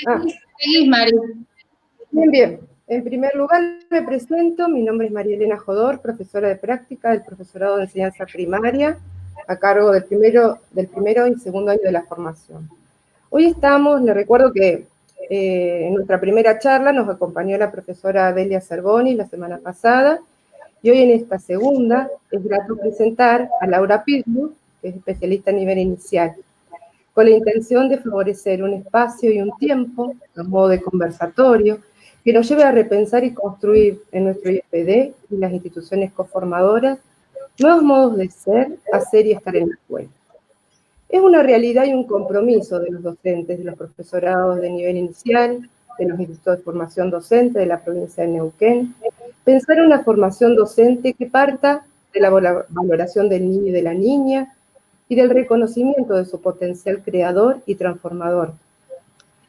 Ah, Feliz, Mari. bien, bien. En primer lugar, me presento. Mi nombre es María Elena Jodor, profesora de práctica del profesorado de enseñanza primaria, a cargo del primero y segundo año de la formación. Hoy estamos, les recuerdo que en nuestra primera charla nos acompañó la profesora Delia Cervoni la semana pasada, y hoy en esta segunda es grato presentar a Laura Pirlo, que es especialista a nivel inicial, con la intención de favorecer un espacio y un tiempo, a modo de conversatorio, que nos lleve a repensar y construir en nuestro IFD y las instituciones conformadoras nuevos modos de ser, hacer y estar en la escuela. Es una realidad y un compromiso de los docentes, de los profesorados de nivel inicial, de los institutos de formación docente de la provincia de Neuquén, pensar en una formación docente que parta de la valoración del niño y de la niña, y del reconocimiento de su potencial creador y transformador.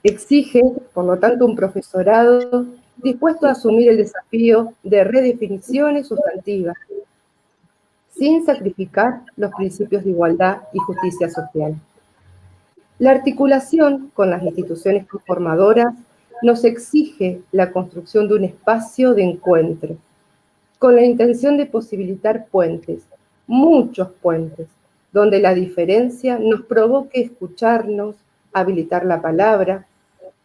Exige, por lo tanto, un profesorado dispuesto a asumir el desafío de redefiniciones sustantivas, sin sacrificar los principios de igualdad y justicia social. La articulación con las instituciones conformadoras nos exige la construcción de un espacio de encuentro, con la intención de posibilitar puentes, muchos puentes, donde la diferencia nos provoque escucharnos, habilitar la palabra,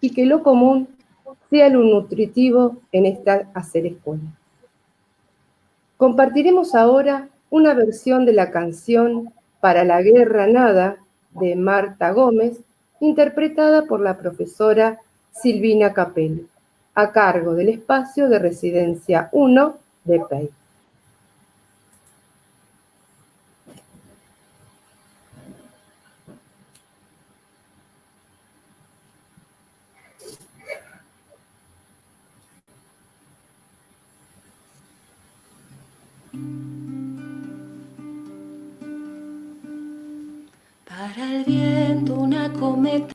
y que lo común sea lo nutritivo en esta hacer escuela. Compartiremos ahora una versión de la canción Para la Guerra Nada de Marta Gómez, interpretada por la profesora Silvina Capelli, a cargo del espacio de Residencia 1 de PEI. Para el viento una cometa,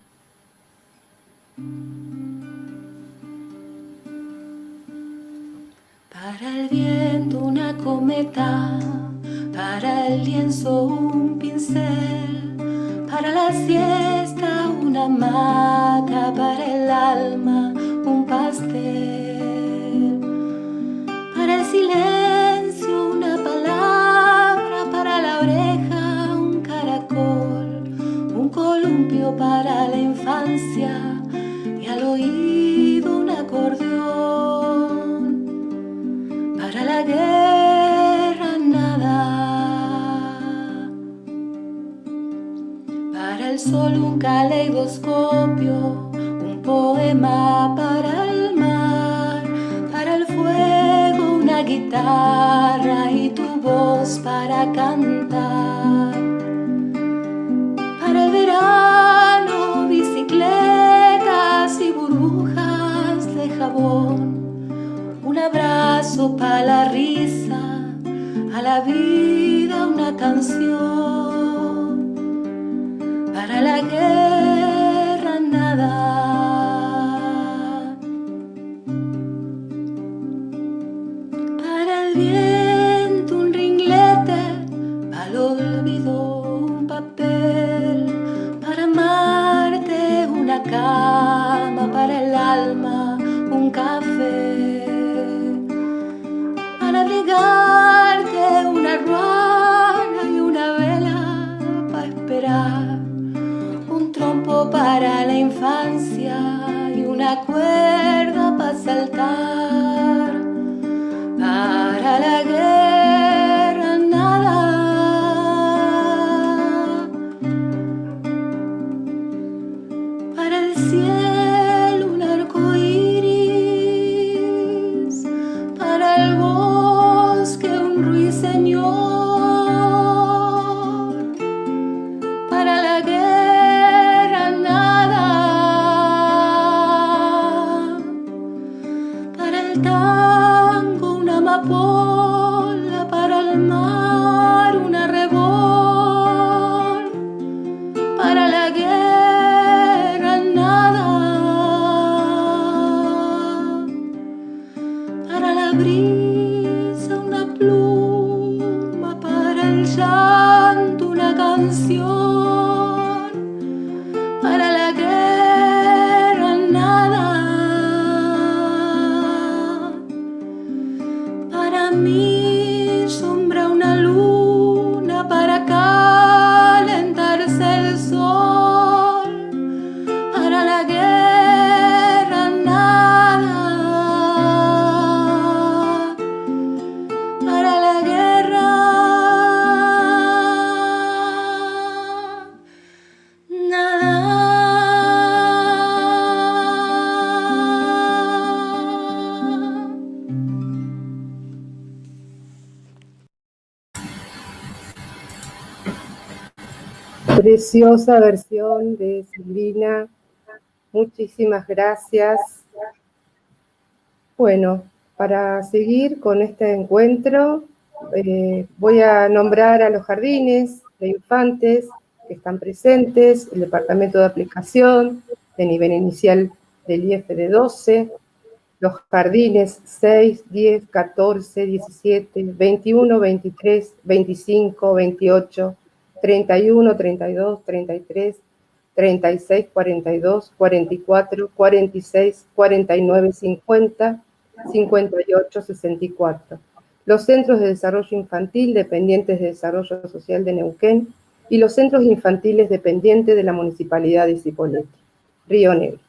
para el viento una cometa, para el lienzo un pincel, para la siesta una hamaca, para el alma un pastel, para el silencio una palabra, para la oreja un caracol, un columpio para la infancia y al oído un acordeón, para la guerra nada, para el sol un caleidoscopio, un poema para el mar, para el fuego una guitarra y tu voz para cantar, para el verano bicicletas y burbujas de jabón, un abrazo para la risa, a la vida una canción, para la guerra nada, para el viento un ringlete, para el olvido un papel, para amarte una cama, para el alma un café, para abrigarte una ruana y una vela para esperar, un trompo para la infancia y una cuerda para saltar, para la guerra nada, para el cielo un arco iris, para el bosque un ruiseñor, para la guerra nada, para el tango una amapola, para el mar una rebol, para la guerra nada, para la brisa una pluma, para el llanto una canción, para la guerra nada. Preciosa versión de Silvina. Muchísimas gracias. Bueno, para seguir con este encuentro, voy a nombrar a los jardines de infantes que están presentes, el departamento de aplicación de nivel inicial del IFD 12, los jardines 6, 10, 14, 17, 21, 23, 25, 28, 31, 32, 33, 36, 42, 44, 46, 49, 50, 58, 64. Los centros de desarrollo infantil dependientes de desarrollo social de Neuquén y los centros infantiles dependientes de la Municipalidad de Cipolletti, Río Negro.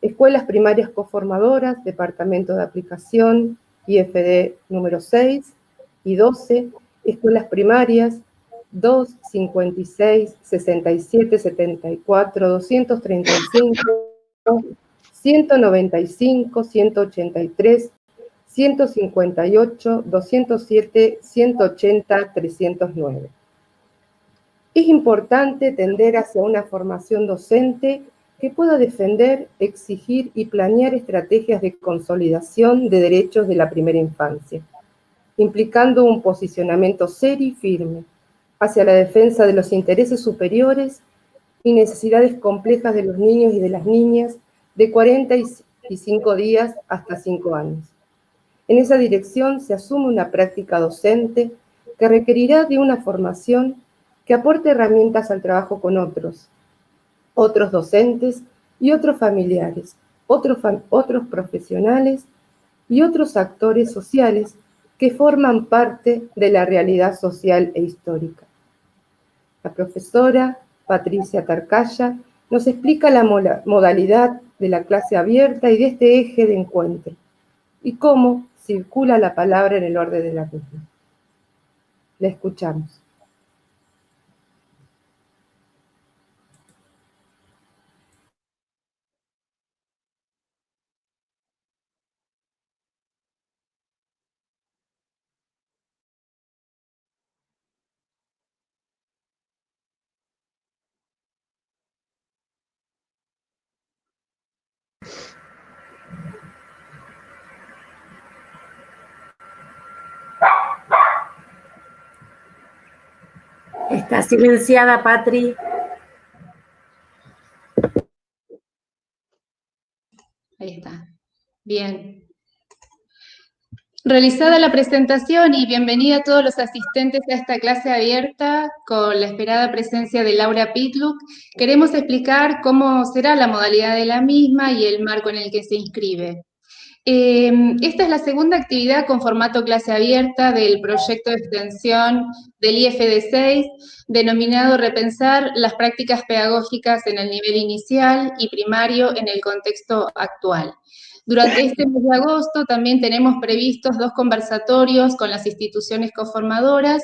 Escuelas primarias coformadoras, departamento de aplicación, IFD número 6 y 12, escuelas primarias 2, 56, 67, 74, 235, 195, 183, 158, 207, 180, 309. Es importante tender hacia una formación docente que pueda defender, exigir y planear estrategias de consolidación de derechos de la primera infancia, implicando un posicionamiento serio y firme hacia la defensa de los intereses superiores y necesidades complejas de los niños y de las niñas de 45 días hasta 5 años. En esa dirección se asume una práctica docente que requerirá de una formación que aporte herramientas al trabajo con otros docentes y otros familiares, otros profesionales y otros actores sociales que forman parte de la realidad social e histórica. La profesora Patricia Tarcaya nos explica la modalidad de la clase abierta y de este eje de encuentro, y cómo circula la palabra en el orden de la misma. La escuchamos. Está silenciada, Patri. Ahí está. Bien. Realizada la presentación y bienvenida a todos los asistentes a esta clase abierta con la esperada presencia de Laura Pitluck, queremos explicar cómo será la modalidad de la misma y el marco en el que se inscribe. Esta es la segunda actividad con formato clase abierta del proyecto de extensión del IFD 6, denominado Repensar las prácticas pedagógicas en el nivel inicial y primario en el contexto actual. Durante este mes de agosto también tenemos previstos 2 conversatorios con las instituciones coformadoras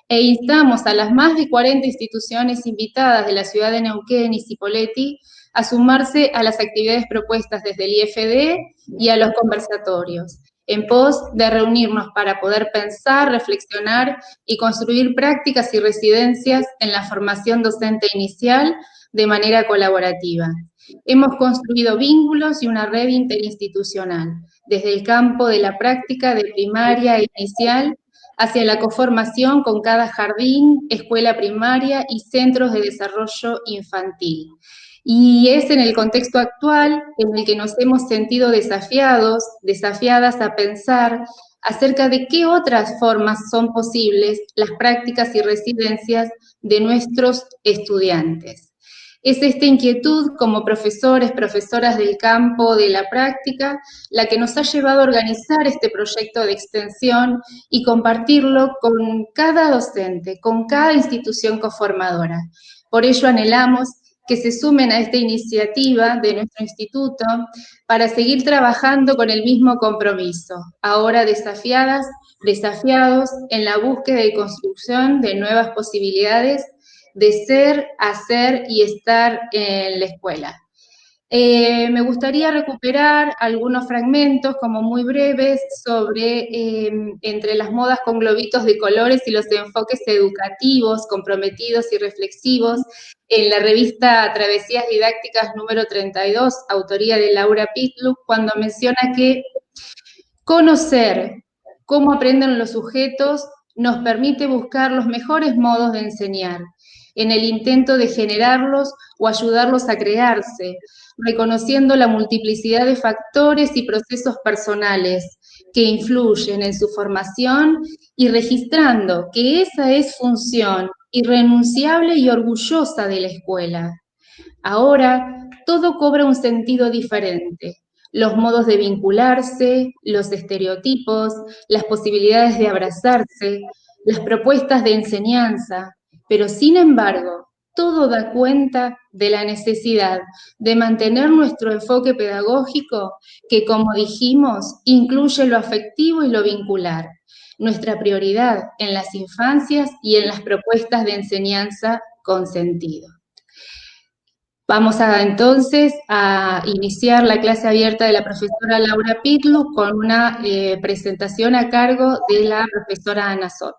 e instamos a las más de 40 instituciones invitadas de la ciudad de Neuquén y Cipolletti a sumarse a las actividades propuestas desde el IFD y a los conversatorios, en pos de reunirnos para poder pensar, reflexionar y construir prácticas y residencias en la formación docente inicial de manera colaborativa. Hemos construido vínculos y una red interinstitucional, desde el campo de la práctica de primaria e inicial hacia la conformación con cada jardín, escuela primaria y centros de desarrollo infantil. Y es en el contexto actual en el que nos hemos sentido desafiadas a pensar acerca de qué otras formas son posibles las prácticas y residencias de nuestros estudiantes. Es esta inquietud como profesoras del campo de la práctica la que nos ha llevado a organizar este proyecto de extensión y compartirlo con cada docente, con cada institución coformadora. Por ello anhelamos que se sumen a esta iniciativa de nuestro instituto para seguir trabajando con el mismo compromiso, ahora desafiados en la búsqueda y construcción de nuevas posibilidades de ser, hacer y estar en la escuela. Me gustaría recuperar algunos fragmentos, como muy breves, sobre entre las modas con globitos de colores y los enfoques educativos, comprometidos y reflexivos, en la revista Travesías Didácticas número 32, autoría de Laura Pitluck, cuando menciona que conocer cómo aprenden los sujetos nos permite buscar los mejores modos de enseñar, en el intento de generarlos o ayudarlos a crearse, reconociendo la multiplicidad de factores y procesos personales que influyen en su formación y registrando que esa es función irrenunciable y orgullosa de la escuela. Ahora todo cobra un sentido diferente. Los modos de vincularse, los estereotipos, las posibilidades de abrazarse, las propuestas de enseñanza, pero sin embargo, todo da cuenta de la necesidad de mantener nuestro enfoque pedagógico que, como dijimos, incluye lo afectivo y lo vincular, nuestra prioridad en las infancias y en las propuestas de enseñanza con sentido. Vamos entonces a iniciar la clase abierta de la profesora Laura Pitluck con una presentación a cargo de la profesora Ana Sot.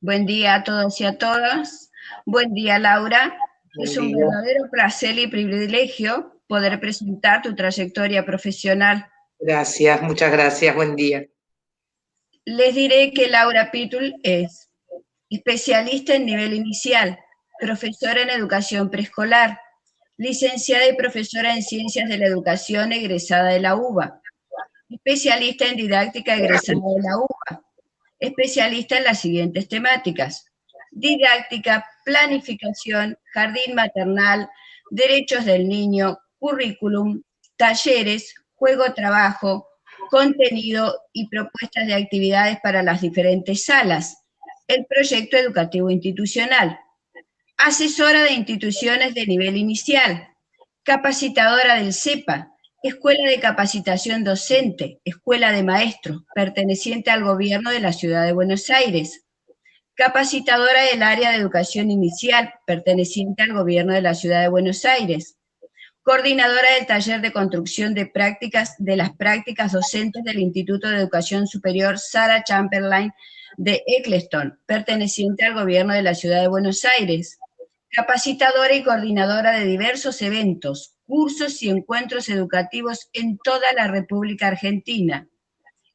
Buen día a todos y a todas. Buen día, Laura. Es un verdadero placer y privilegio poder presentar tu trayectoria profesional. Gracias, muchas gracias. Buen día. Les diré que Laura Pitluck es especialista en nivel inicial, profesora en educación preescolar, licenciada y profesora en ciencias de la educación egresada de la UBA, especialista en didáctica egresada de la UBA, especialista en las siguientes temáticas: didáctica, planificación, jardín maternal, derechos del niño, currículum, talleres, juego-trabajo, contenido y propuestas de actividades para las diferentes salas, el proyecto educativo institucional, asesora de instituciones de nivel inicial, capacitadora del CEPA, Escuela de Capacitación Docente, Escuela de Maestros, perteneciente al Gobierno de la Ciudad de Buenos Aires, capacitadora del área de educación inicial, perteneciente al Gobierno de la Ciudad de Buenos Aires, coordinadora del taller de construcción de las prácticas docentes del Instituto de Educación Superior Sarah Chamberlain de Eccleston, perteneciente al Gobierno de la Ciudad de Buenos Aires, capacitadora y coordinadora de diversos eventos, cursos y encuentros educativos en toda la República Argentina,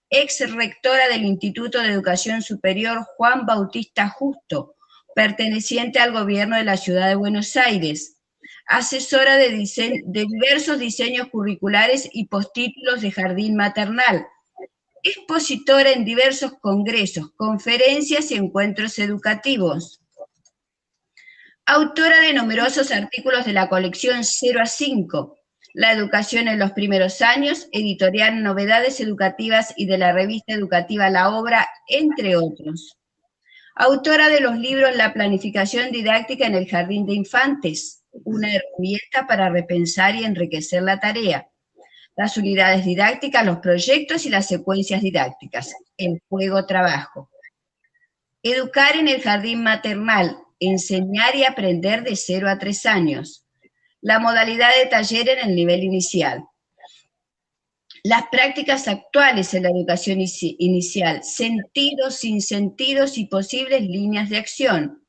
ex rectora del Instituto de Educación Superior Juan Bautista Justo, perteneciente al Gobierno de la Ciudad de Buenos Aires, asesora de diversos diseños curriculares y postítulos de jardín maternal, expositora en diversos congresos, conferencias y encuentros educativos, autora de numerosos artículos de la colección 0 a 5, La educación en los primeros años, editorial Novedades Educativas y de la revista educativa La Obra, entre otros. Autora de los libros La planificación didáctica en el jardín de infantes, una herramienta para repensar y enriquecer la tarea, las unidades didácticas, los proyectos y las secuencias didácticas, el juego-trabajo. Educar en el jardín maternal, enseñar y aprender de 0 a 3 años. La modalidad de taller en el nivel inicial. Las prácticas actuales en la educación inicial, sentidos, sinsentidos y posibles líneas de acción.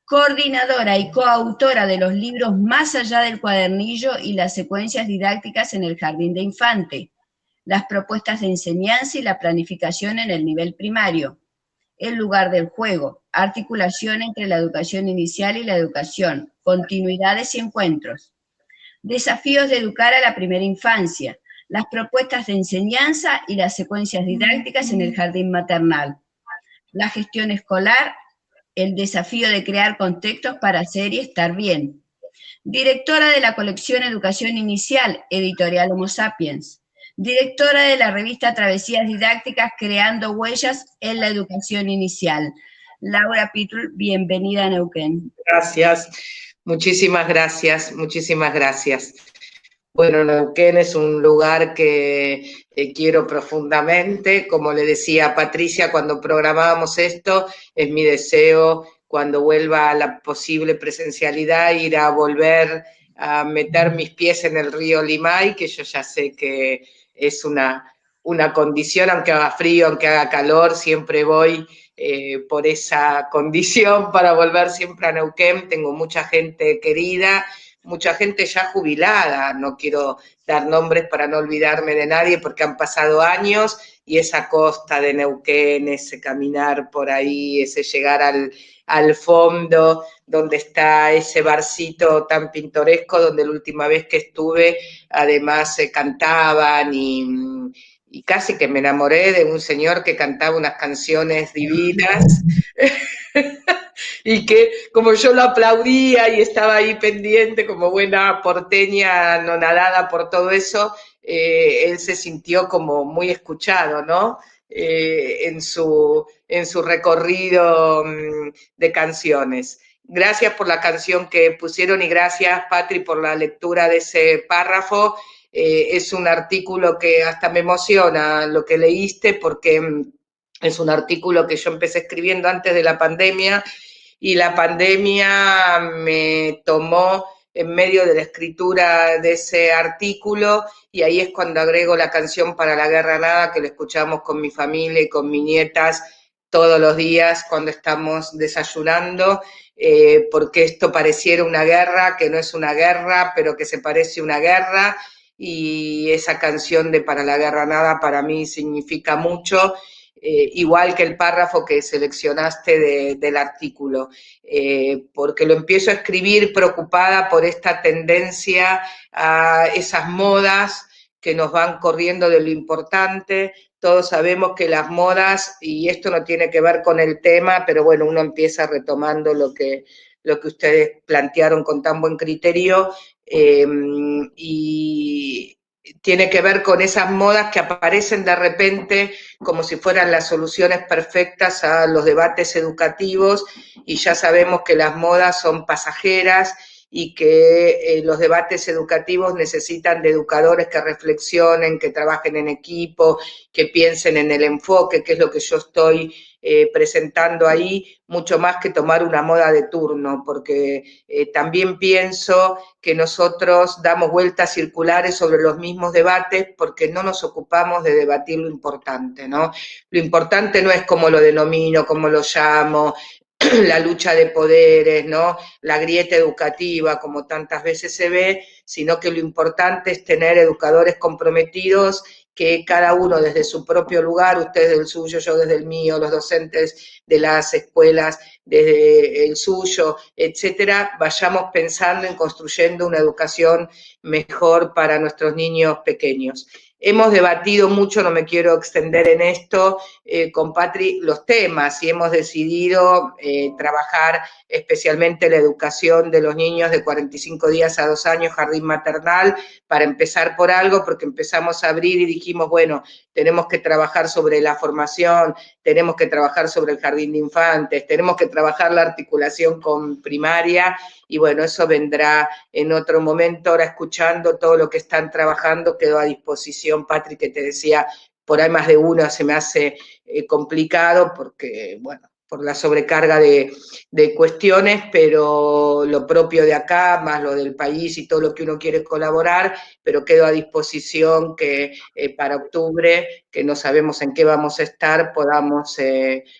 Coordinadora y coautora de los libros Más allá del cuadernillo y las secuencias didácticas en el jardín de infante. Las propuestas de enseñanza y la planificación en el nivel primario. El lugar del juego, articulación entre la educación inicial y la educación, continuidades y encuentros. Desafíos de educar a la primera infancia, las propuestas de enseñanza y las secuencias didácticas en el jardín maternal. La gestión escolar, el desafío de crear contextos para hacer y estar bien. Directora de la colección Educación Inicial, editorial Homo Sapiens. Directora de la revista Travesías Didácticas, Creando Huellas en la Educación Inicial. Laura Pitluck, bienvenida a Neuquén. Gracias, muchísimas gracias, muchísimas gracias. Bueno, Neuquén es un lugar que quiero profundamente. Como le decía a Patricia cuando programábamos esto, es mi deseo cuando vuelva a la posible presencialidad, ir a volver a meter mis pies en el río Limay, que yo ya sé que es una condición, aunque haga frío, aunque haga calor, siempre voy por esa condición para volver siempre a Neuquén. Tengo mucha gente querida, mucha gente ya jubilada, no quiero dar nombres para no olvidarme de nadie porque han pasado años, y esa costa de Neuquén, ese caminar por ahí, ese llegar al fondo, donde está ese barcito tan pintoresco, donde la última vez que estuve, además cantaban y casi que me enamoré de un señor que cantaba unas canciones divinas y que como yo lo aplaudía y estaba ahí pendiente como buena porteña anonadada por todo eso, él se sintió como muy escuchado, ¿no? En su recorrido de canciones. Gracias por la canción que pusieron y gracias, Patri, por la lectura de ese párrafo. Es un artículo que hasta me emociona lo que leíste, porque es un artículo que yo empecé escribiendo antes de la pandemia, y la pandemia me tomó en medio de la escritura de ese artículo, y ahí es cuando agrego la canción Para la Guerra Nada, que la escuchamos con mi familia y con mis nietas todos los días cuando estamos desayunando, porque esto pareciera una guerra, que no es una guerra, pero que se parece a una guerra, y esa canción de Para la Guerra Nada para mí significa mucho, igual que el párrafo que seleccionaste del artículo, porque lo empiezo a escribir preocupada por esta tendencia a esas modas que nos van corriendo de lo importante. Todos sabemos que las modas, y esto no tiene que ver con el tema, pero bueno, uno empieza retomando lo que ustedes plantearon con tan buen criterio, y tiene que ver con esas modas que aparecen de repente como si fueran las soluciones perfectas a los debates educativos, y ya sabemos que las modas son pasajeras y que los debates educativos necesitan de educadores que reflexionen, que trabajen en equipo, que piensen en el enfoque, que es lo que yo estoy presentando ahí, mucho más que tomar una moda de turno, porque también pienso que nosotros damos vueltas circulares sobre los mismos debates porque no nos ocupamos de debatir lo importante, ¿no? Lo importante no es cómo lo denomino, cómo lo llamo, la lucha de poderes, ¿no? La grieta educativa, como tantas veces se ve, sino que lo importante es tener educadores comprometidos, que cada uno desde su propio lugar, ustedes del suyo, yo desde el mío, los docentes de las escuelas desde el suyo, etcétera, vayamos pensando en construyendo una educación mejor para nuestros niños pequeños. Hemos debatido mucho, no me quiero extender en esto, con Patri, los temas, y hemos decidido trabajar especialmente la educación de los niños de 45 días a 2 años, jardín maternal, para empezar por algo, porque empezamos a abrir y dijimos, bueno, tenemos que trabajar sobre la formación, tenemos que trabajar sobre el jardín de infantes, tenemos que trabajar la articulación con primaria, y bueno, eso vendrá en otro momento. Ahora, escuchando todo lo que están trabajando, quedó a disposición, Patri, que te decía, por ahí más de uno se me hace complicado, porque, bueno, por la sobrecarga de cuestiones, pero lo propio de acá, más lo del país y todo lo que uno quiere colaborar, pero quedo a disposición que para octubre, que no sabemos en qué vamos a estar, podamos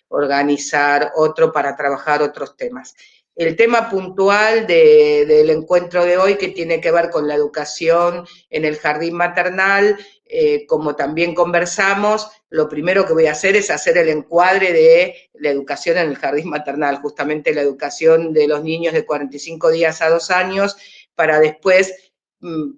organizar otro para trabajar otros temas. El tema puntual del encuentro de hoy, que tiene que ver con la educación en el jardín maternal, como también conversamos, lo primero que voy a hacer es hacer el encuadre de la educación en el jardín maternal, justamente la educación de los niños de 45 días a 2 años, para después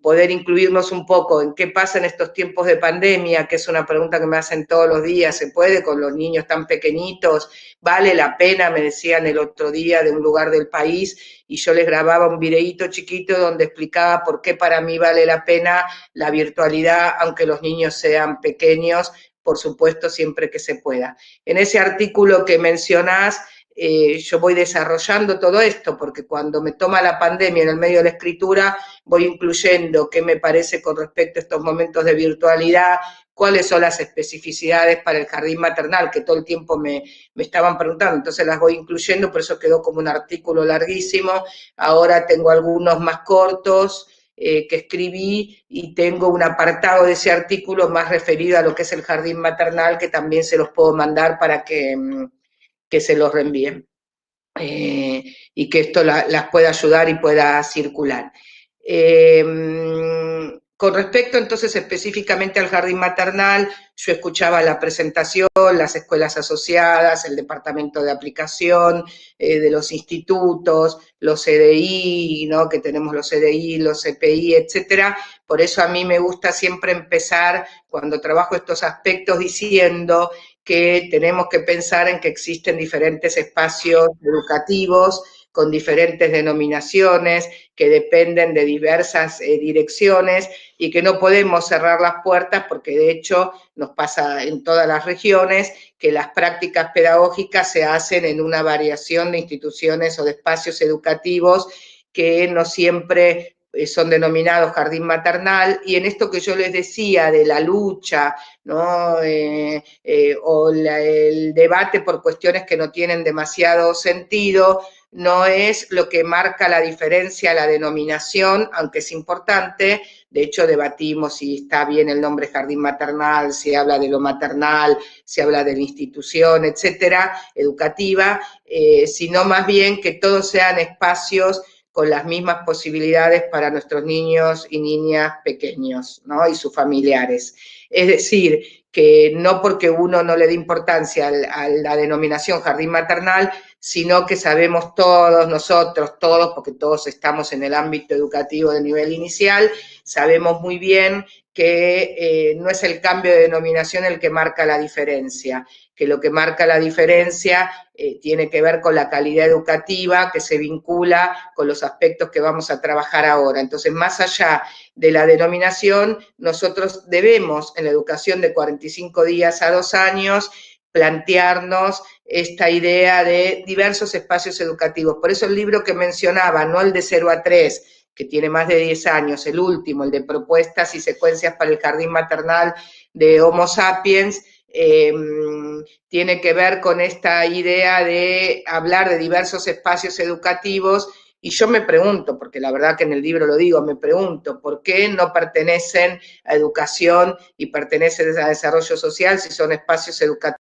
poder incluirnos un poco en qué pasa en estos tiempos de pandemia, que es una pregunta que me hacen todos los días. ¿Se puede con los niños tan pequeñitos? ¿Vale la pena? Me decían el otro día de un lugar del país, y yo les grababa un videíto chiquito donde explicaba por qué para mí vale la pena la virtualidad, aunque los niños sean pequeños, por supuesto, siempre que se pueda. En ese artículo que mencionás, yo voy desarrollando todo esto, porque cuando me toma la pandemia en el medio de la escritura, voy incluyendo qué me parece con respecto a estos momentos de virtualidad, cuáles son las especificidades para el jardín maternal, que todo el tiempo me estaban preguntando, entonces las voy incluyendo, por eso quedó como un artículo larguísimo. Ahora tengo algunos más cortos que escribí, y tengo un apartado de ese artículo más referido a lo que es el jardín maternal, que también se los puedo mandar para que se los reenvíen. Y que esto las pueda ayudar y pueda circular. Con respecto entonces específicamente al jardín maternal, yo escuchaba la presentación, las escuelas asociadas, el departamento de aplicación de los institutos, los CDI, ¿no? Que tenemos los CDI, los CPI, etcétera. Por eso a mí me gusta siempre empezar cuando trabajo estos aspectos diciendo que tenemos que pensar en que existen diferentes espacios educativos con diferentes denominaciones, que dependen de diversas direcciones, y que no podemos cerrar las puertas, porque de hecho nos pasa en todas las regiones que las prácticas pedagógicas se hacen en una variación de instituciones o de espacios educativos que no siempre son denominados jardín maternal, y en esto que yo les decía de la lucha, ¿no? O el debate por cuestiones que no tienen demasiado sentido, no es lo que marca la diferencia la denominación, aunque es importante. De hecho, debatimos si está bien el nombre jardín maternal, si habla de lo maternal, si habla de la institución, etcétera, educativa, sino más bien que todos sean espacios con las mismas posibilidades para nuestros niños y niñas pequeños, ¿no? Y sus familiares. Es decir, que no porque uno no le dé importancia a la denominación jardín maternal, sino que sabemos todos nosotros, todos, porque todos estamos en el ámbito educativo de nivel inicial, sabemos muy bien que no es el cambio de denominación el que marca la diferencia, que lo que marca la diferencia tiene que ver con la calidad educativa, que se vincula con los aspectos que vamos a trabajar ahora. Entonces, más allá de la denominación, nosotros debemos, en la educación de 45 días a 2 años, plantearnos esta idea de diversos espacios educativos. Por eso el libro que mencionaba, no el de 0 a 3, que tiene más de 10 años, el último, el de propuestas y secuencias para el jardín maternal de Homo Sapiens, tiene que ver con esta idea de hablar de diversos espacios educativos. Y yo me pregunto, porque la verdad que en el libro lo digo, me pregunto, ¿por qué no pertenecen a educación y pertenecen a desarrollo social si son espacios educativos?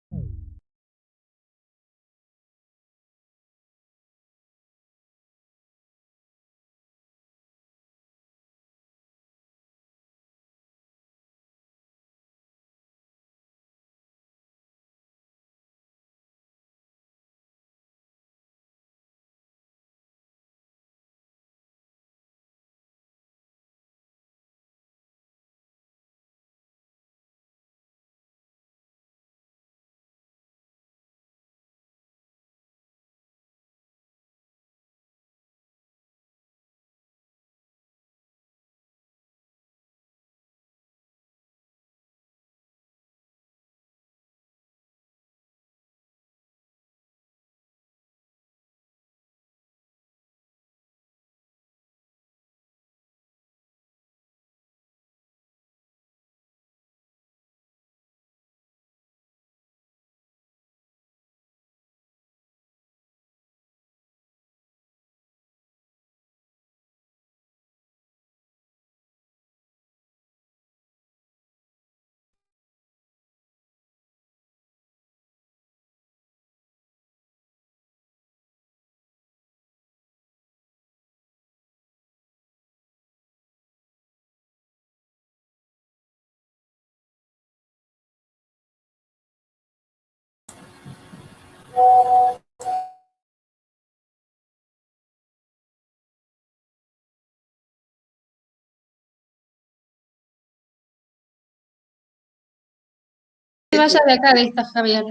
No te vayas de acá, de esta, Javier.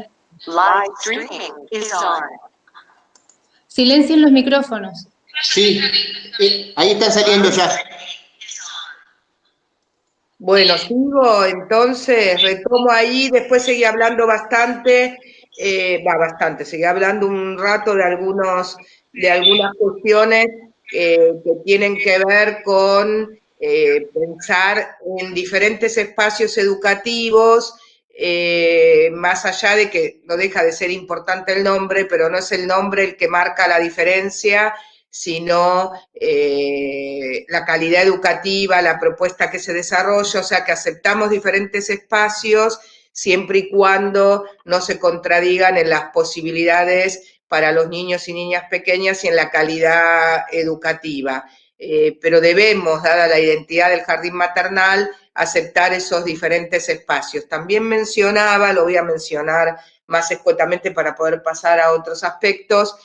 Live streaming is on. Silencien los micrófonos. Sí, ahí están saliendo ya. Bueno, sigo, entonces, retomo ahí, después seguí hablando bastante, seguí hablando un rato de algunas cuestiones que tienen que ver con pensar en diferentes espacios educativos, más allá de que no deja de ser importante el nombre, pero no es el nombre el que marca la diferencia, sino la calidad educativa, la propuesta que se desarrolla, o sea que aceptamos diferentes espacios siempre y cuando no se contradigan en las posibilidades para los niños y niñas pequeñas y en la calidad educativa. Pero debemos, dada la identidad del jardín maternal, aceptar esos diferentes espacios. También mencionaba, lo voy a mencionar más escuetamente para poder pasar a otros aspectos,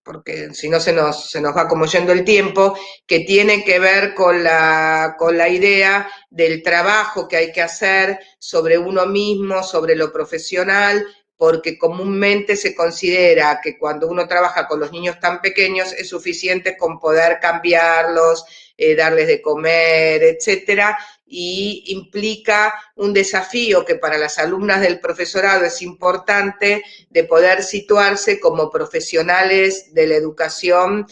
porque si no se nos va como yendo el tiempo, que tiene que ver con la idea del trabajo que hay que hacer sobre uno mismo, sobre lo profesional, porque comúnmente se considera que cuando uno trabaja con los niños tan pequeños es suficiente con poder cambiarlos, darles de comer, etcétera, y implica un desafío que para las alumnas del profesorado es importante de poder situarse como profesionales de la educación,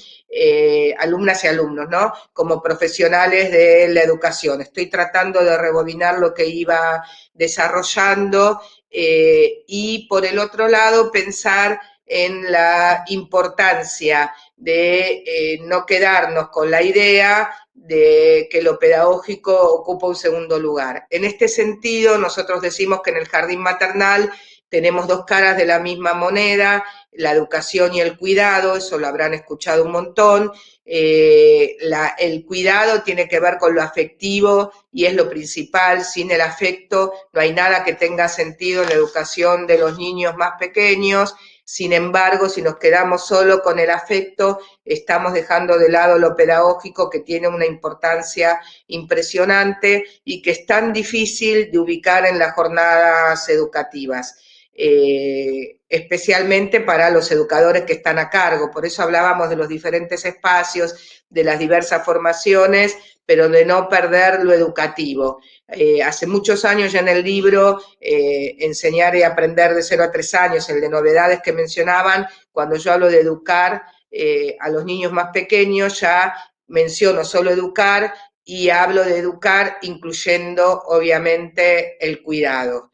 alumnas y alumnos, ¿no? Como profesionales de la educación. Estoy tratando de rebobinar lo que iba desarrollando y por el otro lado pensar en la importancia de no quedarnos con la idea de que lo pedagógico ocupa un segundo lugar. En este sentido, nosotros decimos que en el jardín maternal tenemos dos caras de la misma moneda, la educación y el cuidado, eso lo habrán escuchado un montón. El cuidado tiene que ver con lo afectivo y es lo principal. Sin el afecto no hay nada que tenga sentido en la educación de los niños más pequeños. Sin embargo, si nos quedamos solo con el afecto, estamos dejando de lado lo pedagógico, que tiene una importancia impresionante y que es tan difícil de ubicar en las jornadas educativas, especialmente para los educadores que están a cargo. Por eso hablábamos de los diferentes espacios, de las diversas formaciones, pero de no perder lo educativo. Hace muchos años ya en el libro Enseñar y Aprender de 0 a 3 años, el de novedades que mencionaban, cuando yo hablo de educar a los niños más pequeños, ya menciono solo educar y hablo de educar incluyendo obviamente el cuidado.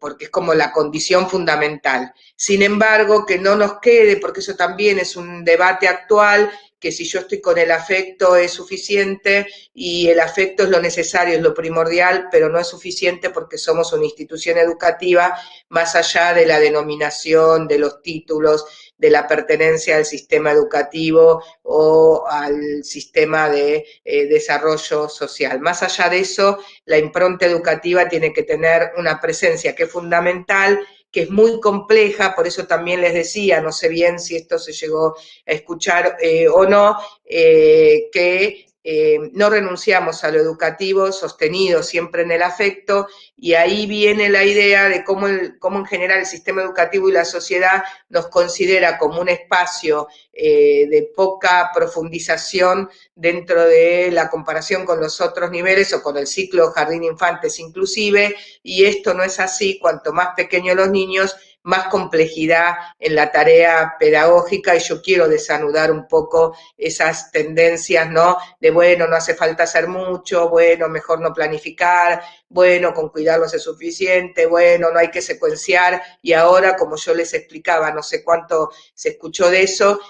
Porque es como la condición fundamental. Sin embargo, que no nos quede, porque eso también es un debate actual, que si yo estoy con el afecto es suficiente, y el afecto es lo necesario, es lo primordial, pero no es suficiente porque somos una institución educativa más allá de la denominación, de los títulos, de la pertenencia al sistema educativo o al sistema de desarrollo social. Más allá de eso, la impronta educativa tiene que tener una presencia que es fundamental, que es muy compleja, por eso también les decía, no sé bien si esto se llegó a escuchar o no, que no renunciamos a lo educativo, sostenido siempre en el afecto, y ahí viene la idea de cómo en general el sistema educativo y la sociedad nos considera como un espacio de poca profundización dentro de la comparación con los otros niveles o con el ciclo jardín infantes inclusive, y esto no es así. Cuanto más pequeños los niños, más complejidad en la tarea pedagógica, y yo quiero desanudar un poco esas tendencias, ¿no? De bueno, no hace falta hacer mucho, bueno, mejor no planificar, bueno, con cuidarlos es suficiente, bueno, no hay que secuenciar, y ahora, como yo les explicaba, no sé cuánto se escuchó de eso,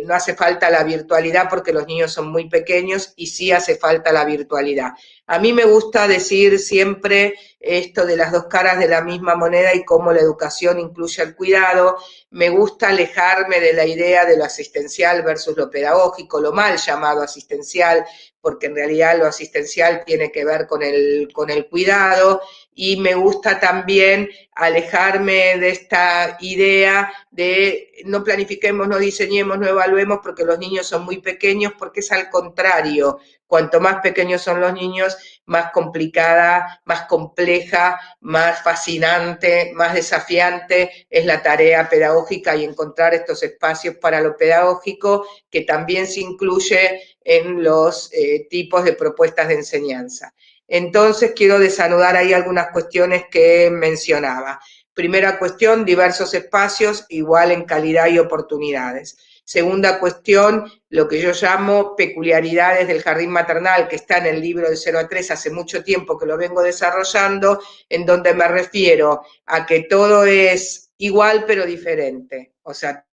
no hace falta la virtualidad porque los niños son muy pequeños y sí hace falta la virtualidad. A mí me gusta decir siempre esto de las dos caras de la misma moneda y cómo la educación incluye el cuidado. Me gusta alejarme de la idea de lo asistencial versus lo pedagógico, lo mal llamado asistencial, porque en realidad lo asistencial tiene que ver con el cuidado, y me gusta también alejarme de esta idea de no planifiquemos, no diseñemos, no evaluemos porque los niños son muy pequeños, porque es al contrario. Cuanto más pequeños son los niños, más complicada, más compleja, más fascinante, más desafiante es la tarea pedagógica, y encontrar estos espacios para lo pedagógico que también se incluye en los tipos de propuestas de enseñanza. Entonces quiero desanudar ahí algunas cuestiones que mencionaba. Primera cuestión, diversos espacios igual en calidad y oportunidades. Segunda cuestión, lo que yo llamo peculiaridades del jardín maternal, que está en el libro de 0 a 3, hace mucho tiempo que lo vengo desarrollando, en donde me refiero a que todo es igual pero diferente. O sea,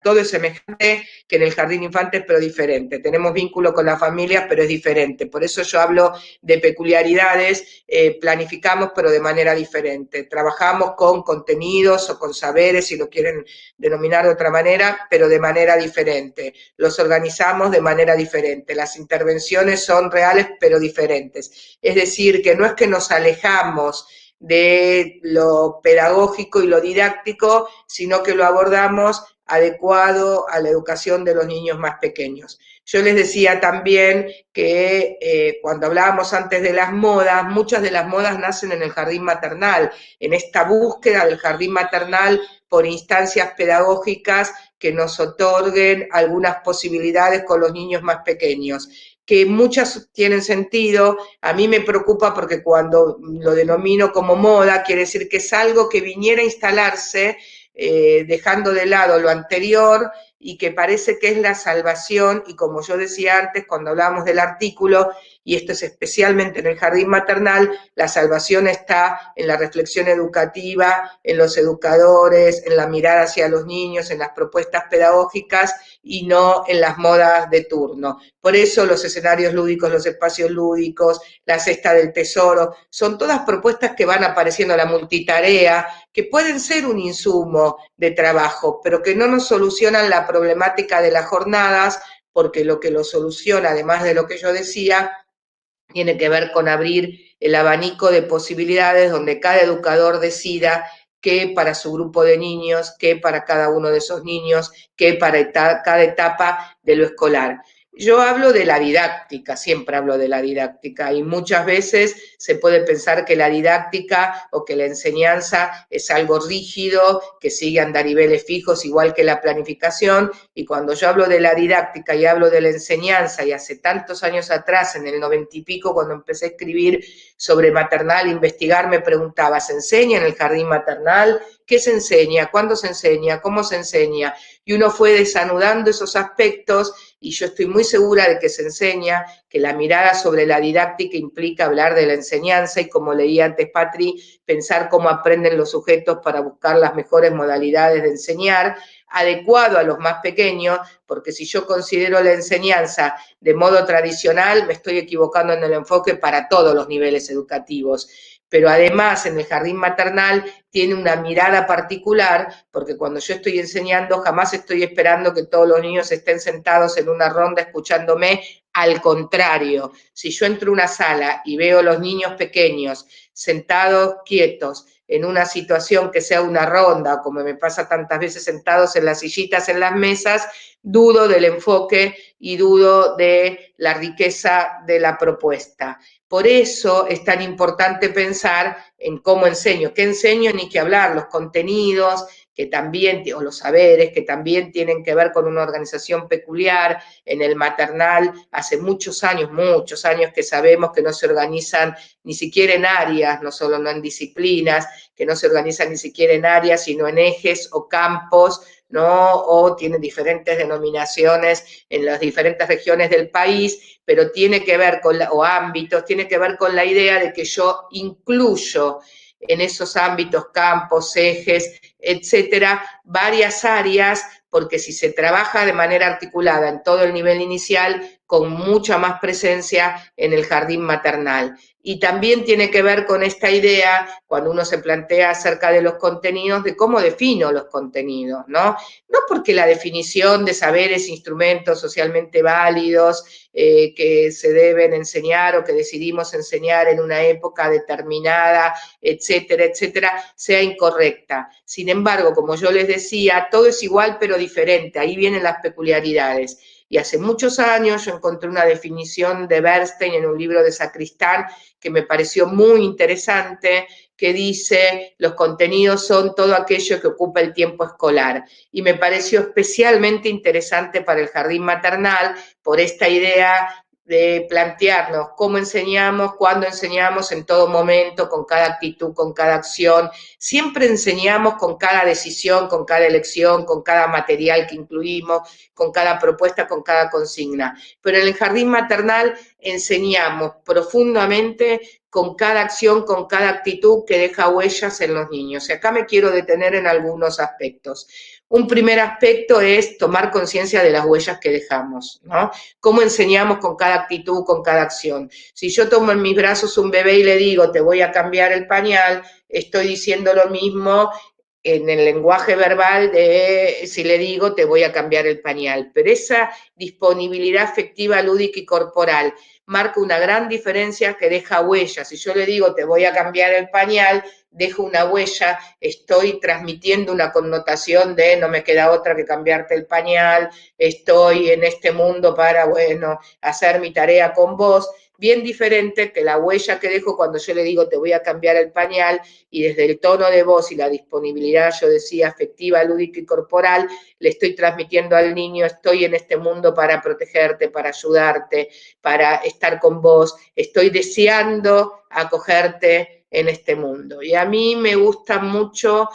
todo es semejante que en el jardín infantes, pero diferente. Tenemos vínculo con las familias, pero es diferente. Por eso yo hablo de peculiaridades, planificamos, pero de manera diferente. Trabajamos con contenidos o con saberes, si lo quieren denominar de otra manera, pero de manera diferente. Los organizamos de manera diferente. Las intervenciones son reales, pero diferentes. Es decir, que no es que nos alejamos de lo pedagógico y lo didáctico, sino que lo abordamos adecuado a la educación de los niños más pequeños. Yo les decía también que cuando hablábamos antes de las modas, muchas de las modas nacen en el jardín maternal, en esta búsqueda del jardín maternal por instancias pedagógicas que nos otorguen algunas posibilidades con los niños más pequeños, que muchas tienen sentido. A mí me preocupa porque cuando lo denomino como moda, quiere decir que es algo que viniera a instalarse dejando de lado lo anterior y que parece que es la salvación, y como yo decía antes cuando hablábamos del artículo, y esto es especialmente en el jardín maternal, la salvación está en la reflexión educativa, en los educadores, en la mirada hacia los niños, en las propuestas pedagógicas y no en las modas de turno. Por eso los escenarios lúdicos, los espacios lúdicos, la cesta del tesoro, son todas propuestas que van apareciendo, la multitarea, que pueden ser un insumo de trabajo, pero que no nos solucionan la problemática de las jornadas, porque lo que lo soluciona, además de lo que yo decía, tiene que ver con abrir el abanico de posibilidades donde cada educador decida qué para su grupo de niños, qué para cada uno de esos niños, qué para cada etapa de lo escolar. Yo hablo de la didáctica, siempre hablo de la didáctica, y muchas veces se puede pensar que la didáctica o que la enseñanza es algo rígido, que sigue andariveles fijos, igual que la planificación, y cuando yo hablo de la didáctica y hablo de la enseñanza, y hace tantos años atrás, en el 90 y pico, cuando empecé a escribir sobre maternal, investigar, me preguntaba, ¿se enseña en el jardín maternal? ¿Qué se enseña? ¿Cuándo se enseña? ¿Cómo se enseña? Y uno fue desanudando esos aspectos, y yo estoy muy segura de que se enseña, que la mirada sobre la didáctica implica hablar de la enseñanza, y como leía antes Patri, pensar cómo aprenden los sujetos para buscar las mejores modalidades de enseñar, adecuado a los más pequeños, porque si yo considero la enseñanza de modo tradicional, me estoy equivocando en el enfoque para todos los niveles educativos. Pero además en el jardín maternal tiene una mirada particular, porque cuando yo estoy enseñando jamás estoy esperando que todos los niños estén sentados en una ronda escuchándome, al contrario, si yo entro a una sala y veo a los niños pequeños sentados quietos, en una situación que sea una ronda, como me pasa tantas veces sentados en las sillitas, en las mesas, dudo del enfoque y dudo de la riqueza de la propuesta. Por eso es tan importante pensar en cómo enseño, qué enseño, ni que hablar, los contenidos, que también, o los saberes, que también tienen que ver con una organización peculiar. En el maternal, hace muchos años que sabemos que no se organizan ni siquiera en áreas, no solo no en disciplinas, que no se organizan ni siquiera en áreas, sino en ejes o campos, ¿no? O tienen diferentes denominaciones en las diferentes regiones del país, pero tiene que ver con, o ámbitos, tiene que ver con la idea de que yo incluyo en esos ámbitos, campos, ejes, etcétera, varias áreas, porque si se trabaja de manera articulada en todo el nivel inicial, con mucha más presencia en el jardín maternal. Y también tiene que ver con esta idea, cuando uno se plantea acerca de los contenidos, de cómo defino los contenidos, ¿no? No porque la definición de saberes, instrumentos socialmente válidos que se deben enseñar o que decidimos enseñar en una época determinada, etcétera, etcétera, sea incorrecta. Sin embargo, como yo les decía, todo es igual pero diferente, ahí vienen las peculiaridades. Y hace muchos años yo encontré una definición de Bernstein en un libro de Sacristán que me pareció muy interesante, que dice, los contenidos son todo aquello que ocupa el tiempo escolar. Y me pareció especialmente interesante para el jardín maternal por esta idea de plantearnos cómo enseñamos, cuándo enseñamos, en todo momento, con cada actitud, con cada acción. Siempre enseñamos con cada decisión, con cada elección, con cada material que incluimos, con cada propuesta, con cada consigna. Pero en el jardín maternal enseñamos profundamente con cada acción, con cada actitud que deja huellas en los niños. Y acá me quiero detener en algunos aspectos. Un primer aspecto es tomar conciencia de las huellas que dejamos, ¿no? Cómo enseñamos con cada actitud, con cada acción. Si yo tomo en mis brazos un bebé y le digo, te voy a cambiar el pañal, estoy diciendo lo mismo en el lenguaje verbal de si le digo, te voy a cambiar el pañal. Pero esa disponibilidad afectiva, lúdica y corporal marca una gran diferencia que deja huellas. Si yo le digo, te voy a cambiar el pañal, dejo una huella, estoy transmitiendo una connotación de no me queda otra que cambiarte el pañal, estoy en este mundo para, bueno, hacer mi tarea con vos, bien diferente que la huella que dejo cuando yo le digo te voy a cambiar el pañal y desde el tono de voz y la disponibilidad, yo decía, afectiva, lúdica y corporal, le estoy transmitiendo al niño, estoy en este mundo para protegerte, para ayudarte, para estar con vos, estoy deseando acogerte en este mundo. Y a mí me gusta mucho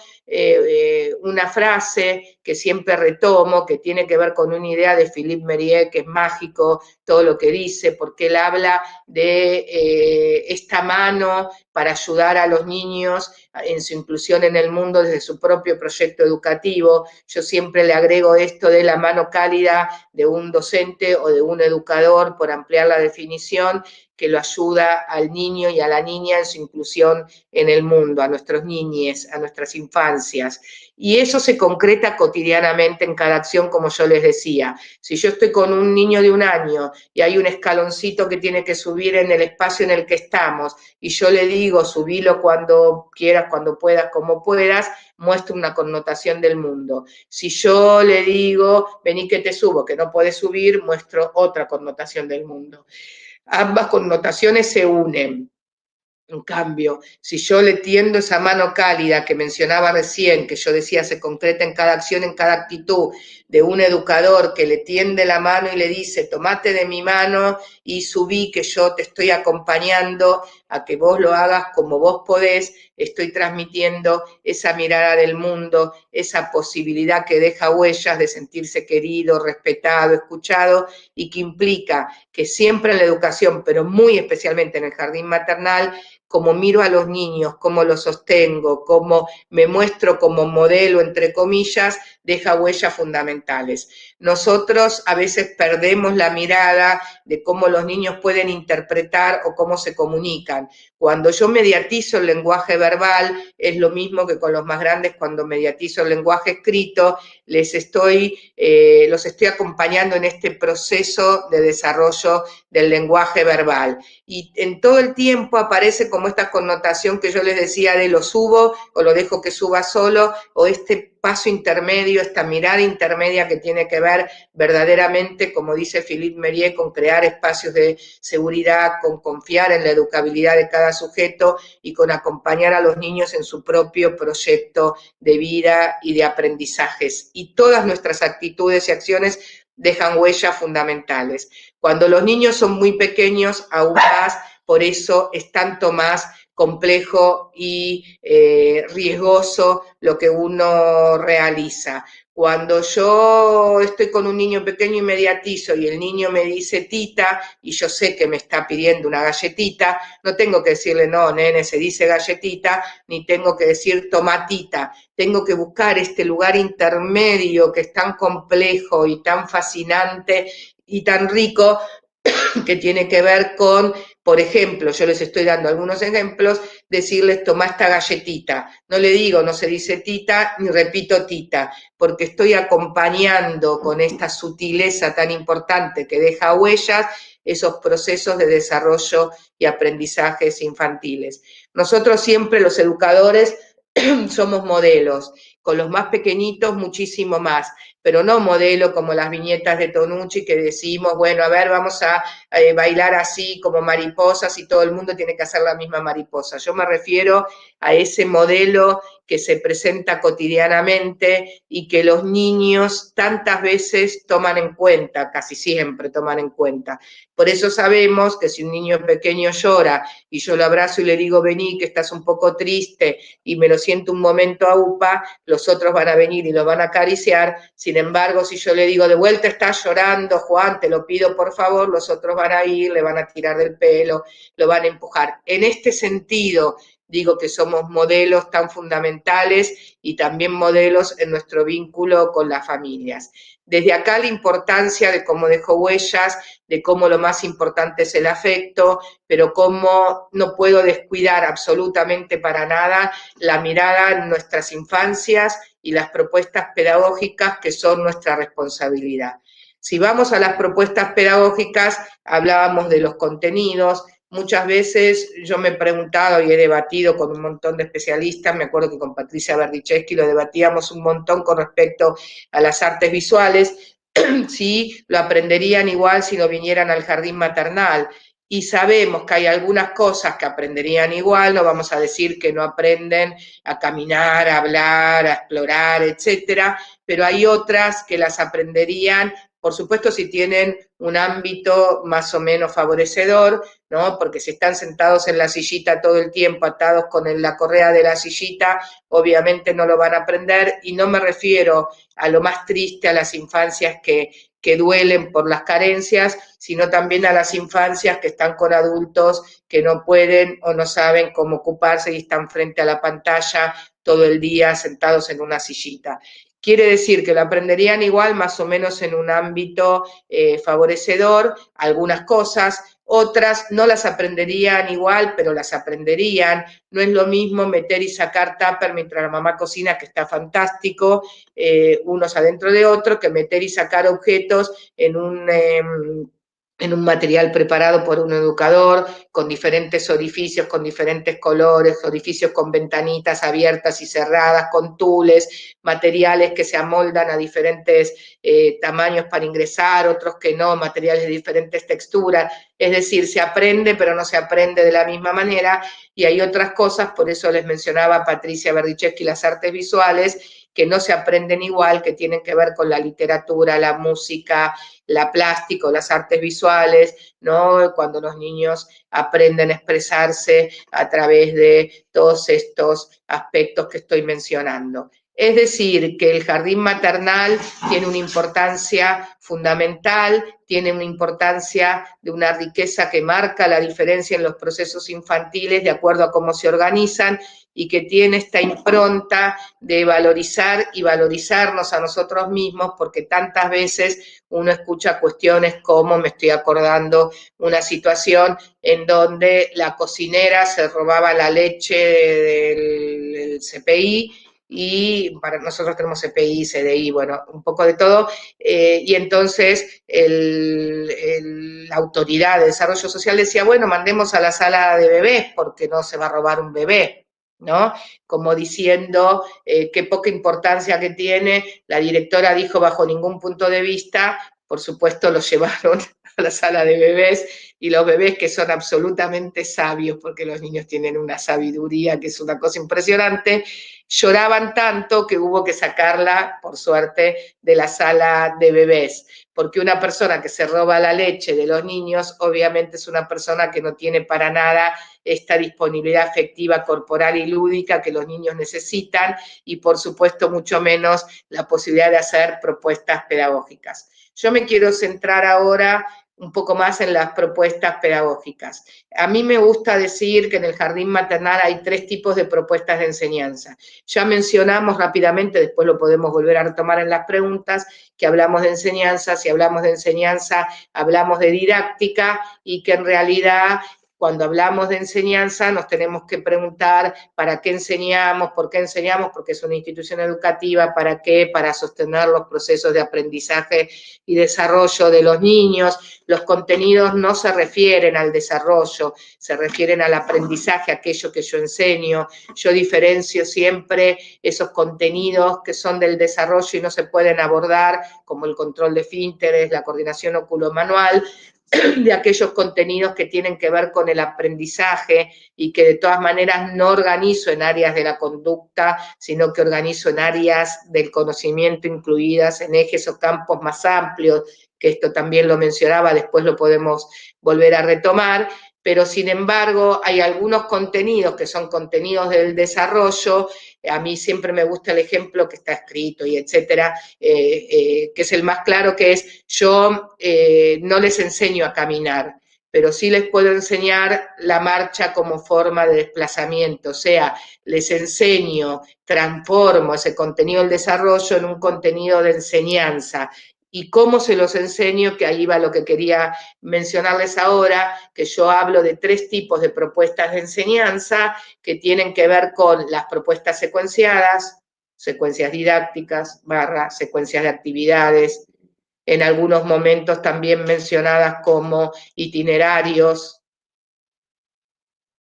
una frase que siempre retomo, que tiene que ver con una idea de Philippe Mérieux, que es mágico todo lo que dice, porque él habla de esta mano para ayudar a los niños en su inclusión en el mundo desde su propio proyecto educativo. Yo siempre le agrego esto de la mano cálida de un docente o de un educador, por ampliar la definición, que lo ayuda al niño y a la niña en su inclusión en el mundo, a nuestros niñes, a nuestras infancias. Y eso se concreta cotidianamente en cada acción, como yo les decía. Si yo estoy con un niño de 1 año y hay un escaloncito que tiene que subir en el espacio en el que estamos, y yo le digo, subilo cuando quieras, cuando puedas, como puedas, muestro una connotación del mundo. Si yo le digo, vení que te subo, que no puedes subir, muestro otra connotación del mundo. Ambas connotaciones se unen. En cambio, si yo le tiendo esa mano cálida que mencionaba recién, que yo decía se concreta en cada acción, en cada actitud, de un educador que le tiende la mano y le dice, tomate de mi mano y subí que yo te estoy acompañando a que vos lo hagas como vos podés, estoy transmitiendo esa mirada del mundo, esa posibilidad que deja huellas de sentirse querido, respetado, escuchado, y que implica que siempre en la educación, pero muy especialmente en el jardín maternal, como miro a los niños, cómo los sostengo, cómo me muestro como modelo, entre comillas, deja huellas fundamentales. Nosotros a veces perdemos la mirada de cómo los niños pueden interpretar o cómo se comunican. Cuando yo mediatizo el lenguaje verbal, es lo mismo que con los más grandes cuando mediatizo el lenguaje escrito, los estoy acompañando en este proceso de desarrollo del lenguaje verbal. Y en todo el tiempo aparece como esta connotación que yo les decía de lo subo o lo dejo que suba solo, o este paso intermedio, esta mirada intermedia que tiene que ver verdaderamente, como dice Philippe Mérieux, con crear espacios de seguridad, con confiar en la educabilidad de cada sujeto y con acompañar a los niños en su propio proyecto de vida y de aprendizajes. Y todas nuestras actitudes y acciones dejan huellas fundamentales. Cuando los niños son muy pequeños, aún más, por eso es tanto más complejo y riesgoso lo que uno realiza. Cuando yo estoy con un niño pequeño y mediatizo y el niño me dice tita y yo sé que me está pidiendo una galletita, no tengo que decirle no, nene, se dice galletita, ni tengo que decir tomatita. Tengo que buscar este lugar intermedio que es tan complejo y tan fascinante y tan rico, que tiene que ver con, por ejemplo, yo les estoy dando algunos ejemplos, decirles toma esta galletita. No le digo, no se dice tita, ni repito tita, porque estoy acompañando con esta sutileza tan importante que deja huellas esos procesos de desarrollo y aprendizajes infantiles. Nosotros siempre, los educadores, somos modelos, con los más pequeñitos muchísimo más, pero no modelo como las viñetas de Tonucci que decimos, bueno, a ver, vamos a bailar así como mariposas y todo el mundo tiene que hacer la misma mariposa. Yo me refiero a ese modelo que se presenta cotidianamente y que los niños tantas veces toman en cuenta, casi siempre toman en cuenta. Por eso sabemos que si un niño pequeño llora y yo lo abrazo y le digo, vení, que estás un poco triste y me lo siento un momento a UPA, los otros van a venir y lo van a acariciar. Sin embargo, si yo le digo, de vuelta estás llorando, Juan, te lo pido por favor, los otros van a ir, le van a tirar del pelo, lo van a empujar. En este sentido, digo que somos modelos tan fundamentales y también modelos en nuestro vínculo con las familias. Desde acá la importancia de cómo dejó huellas, de cómo lo más importante es el afecto, pero cómo no puedo descuidar absolutamente para nada la mirada en nuestras infancias y las propuestas pedagógicas que son nuestra responsabilidad. Si vamos a las propuestas pedagógicas, hablábamos de los contenidos. Muchas veces yo me he preguntado y he debatido con un montón de especialistas, me acuerdo que con Patricia Berdichevsky lo debatíamos un montón con respecto a las artes visuales, si lo aprenderían igual si no vinieran al jardín maternal. Y sabemos que hay algunas cosas que aprenderían igual, no vamos a decir que no aprenden a caminar, a hablar, a explorar, etcétera, pero hay otras que las aprenderían, por supuesto, si tienen un ámbito más o menos favorecedor, ¿no? Porque si están sentados en la sillita todo el tiempo, atados con la correa de la sillita, obviamente no lo van a aprender, y no me refiero a lo más triste, a las infancias que duelen por las carencias, sino también a las infancias que están con adultos que no pueden o no saben cómo ocuparse y están frente a la pantalla todo el día sentados en una sillita. Quiere decir que lo aprenderían igual, más o menos en un ámbito favorecedor, algunas cosas, otras no las aprenderían igual, pero las aprenderían. No es lo mismo meter y sacar tupper mientras la mamá cocina, que está fantástico, unos adentro de otro, que meter y sacar objetos en un material preparado por un educador, con diferentes orificios, con diferentes colores, orificios con ventanitas abiertas y cerradas, con tules, materiales que se amoldan a diferentes tamaños para ingresar, otros que no, materiales de diferentes texturas. Es decir, se aprende, pero no se aprende de la misma manera, y hay otras cosas, por eso les mencionaba Patricia Berdichevsky, las artes visuales, que no se aprenden igual, que tienen que ver con la literatura, la música, la plástica, las artes visuales, ¿no? Cuando los niños aprenden a expresarse a través de todos estos aspectos que estoy mencionando. Es decir, que el jardín maternal tiene una importancia fundamental, tiene una importancia de una riqueza que marca la diferencia en los procesos infantiles de acuerdo a cómo se organizan, y que tiene esta impronta de valorizar y valorizarnos a nosotros mismos, porque tantas veces uno escucha cuestiones como, me estoy acordando, una situación en donde la cocinera se robaba la leche del CPI, y para nosotros tenemos CPI, CDI, bueno, un poco de todo, y entonces la autoridad de desarrollo social decía, bueno, mandemos a la sala de bebés porque no se va a robar un bebé, ¿no? Como diciendo qué poca importancia que tiene. La directora dijo, bajo ningún punto de vista, por supuesto lo llevaron a la sala de bebés, y los bebés, que son absolutamente sabios, porque los niños tienen una sabiduría que es una cosa impresionante, lloraban tanto que hubo que sacarla, por suerte, de la sala de bebés, porque una persona que se roba la leche de los niños, obviamente es una persona que no tiene para nada esta disponibilidad afectiva, corporal y lúdica que los niños necesitan, y por supuesto mucho menos la posibilidad de hacer propuestas pedagógicas. Yo me quiero centrar ahora un poco más en las propuestas pedagógicas. A mí me gusta decir que en el jardín maternal hay 3 tipos de propuestas de enseñanza. Ya mencionamos rápidamente, después lo podemos volver a retomar en las preguntas, que hablamos de enseñanza. Si hablamos de enseñanza, hablamos de didáctica, y que en realidad cuando hablamos de enseñanza nos tenemos que preguntar ¿para qué enseñamos? ¿Por qué enseñamos? Porque es una institución educativa. ¿Para qué? Para sostener los procesos de aprendizaje y desarrollo de los niños. Los contenidos no se refieren al desarrollo, se refieren al aprendizaje, aquello que yo enseño. Yo diferencio siempre esos contenidos que son del desarrollo y no se pueden abordar, como el control de esfínteres, la coordinación oculomanual, de aquellos contenidos que tienen que ver con el aprendizaje y que de todas maneras no organizo en áreas de la conducta, sino que organizo en áreas del conocimiento incluidas en ejes o campos más amplios, que esto también lo mencionaba, después lo podemos volver a retomar, pero sin embargo hay algunos contenidos que son contenidos del desarrollo. A mí siempre me gusta el ejemplo que está escrito y etcétera, que es el más claro, que es yo no les enseño a caminar, pero sí les puedo enseñar la marcha como forma de desplazamiento, o sea, les enseño, transformo ese contenido del desarrollo en un contenido de enseñanza. ¿Y cómo se los enseño? Que ahí va lo que quería mencionarles ahora, que yo hablo de 3 tipos de propuestas de enseñanza que tienen que ver con las propuestas secuenciadas, secuencias didácticas, secuencias de actividades, en algunos momentos también mencionadas como itinerarios,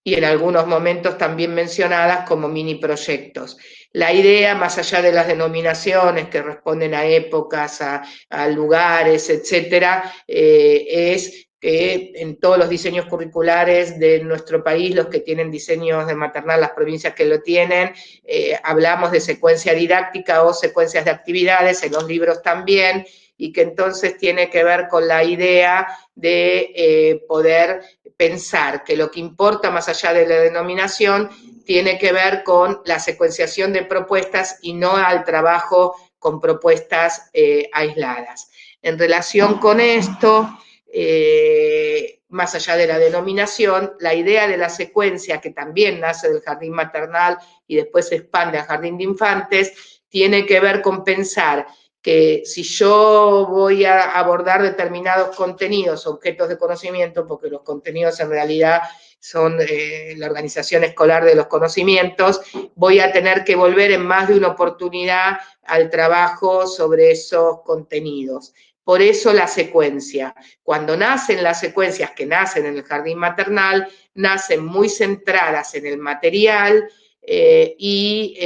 y en algunos momentos también mencionadas como mini proyectos. La idea, más allá de las denominaciones que responden a épocas, a lugares, etcétera, es que en todos los diseños curriculares de nuestro país, los que tienen diseños de maternal, las provincias que lo tienen, hablamos de secuencia didáctica o secuencias de actividades, en los libros también, y que entonces tiene que ver con la idea de poder pensar que lo que importa más allá de la denominación tiene que ver con la secuenciación de propuestas y no al trabajo con propuestas aisladas. En relación con esto, más allá de la denominación, la idea de la secuencia, que también nace del jardín maternal y después se expande al jardín de infantes, tiene que ver con pensar que si yo voy a abordar determinados contenidos, objetos de conocimiento, porque los contenidos en realidad son la organización escolar de los conocimientos, voy a tener que volver en más de una oportunidad al trabajo sobre esos contenidos. Por eso la secuencia. Cuando nacen las secuencias que nacen en el jardín maternal, nacen muy centradas en el material y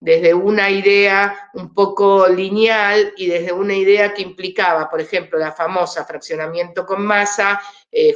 desde una idea un poco lineal y desde una idea que implicaba, por ejemplo, la famosa fraccionamiento con masa,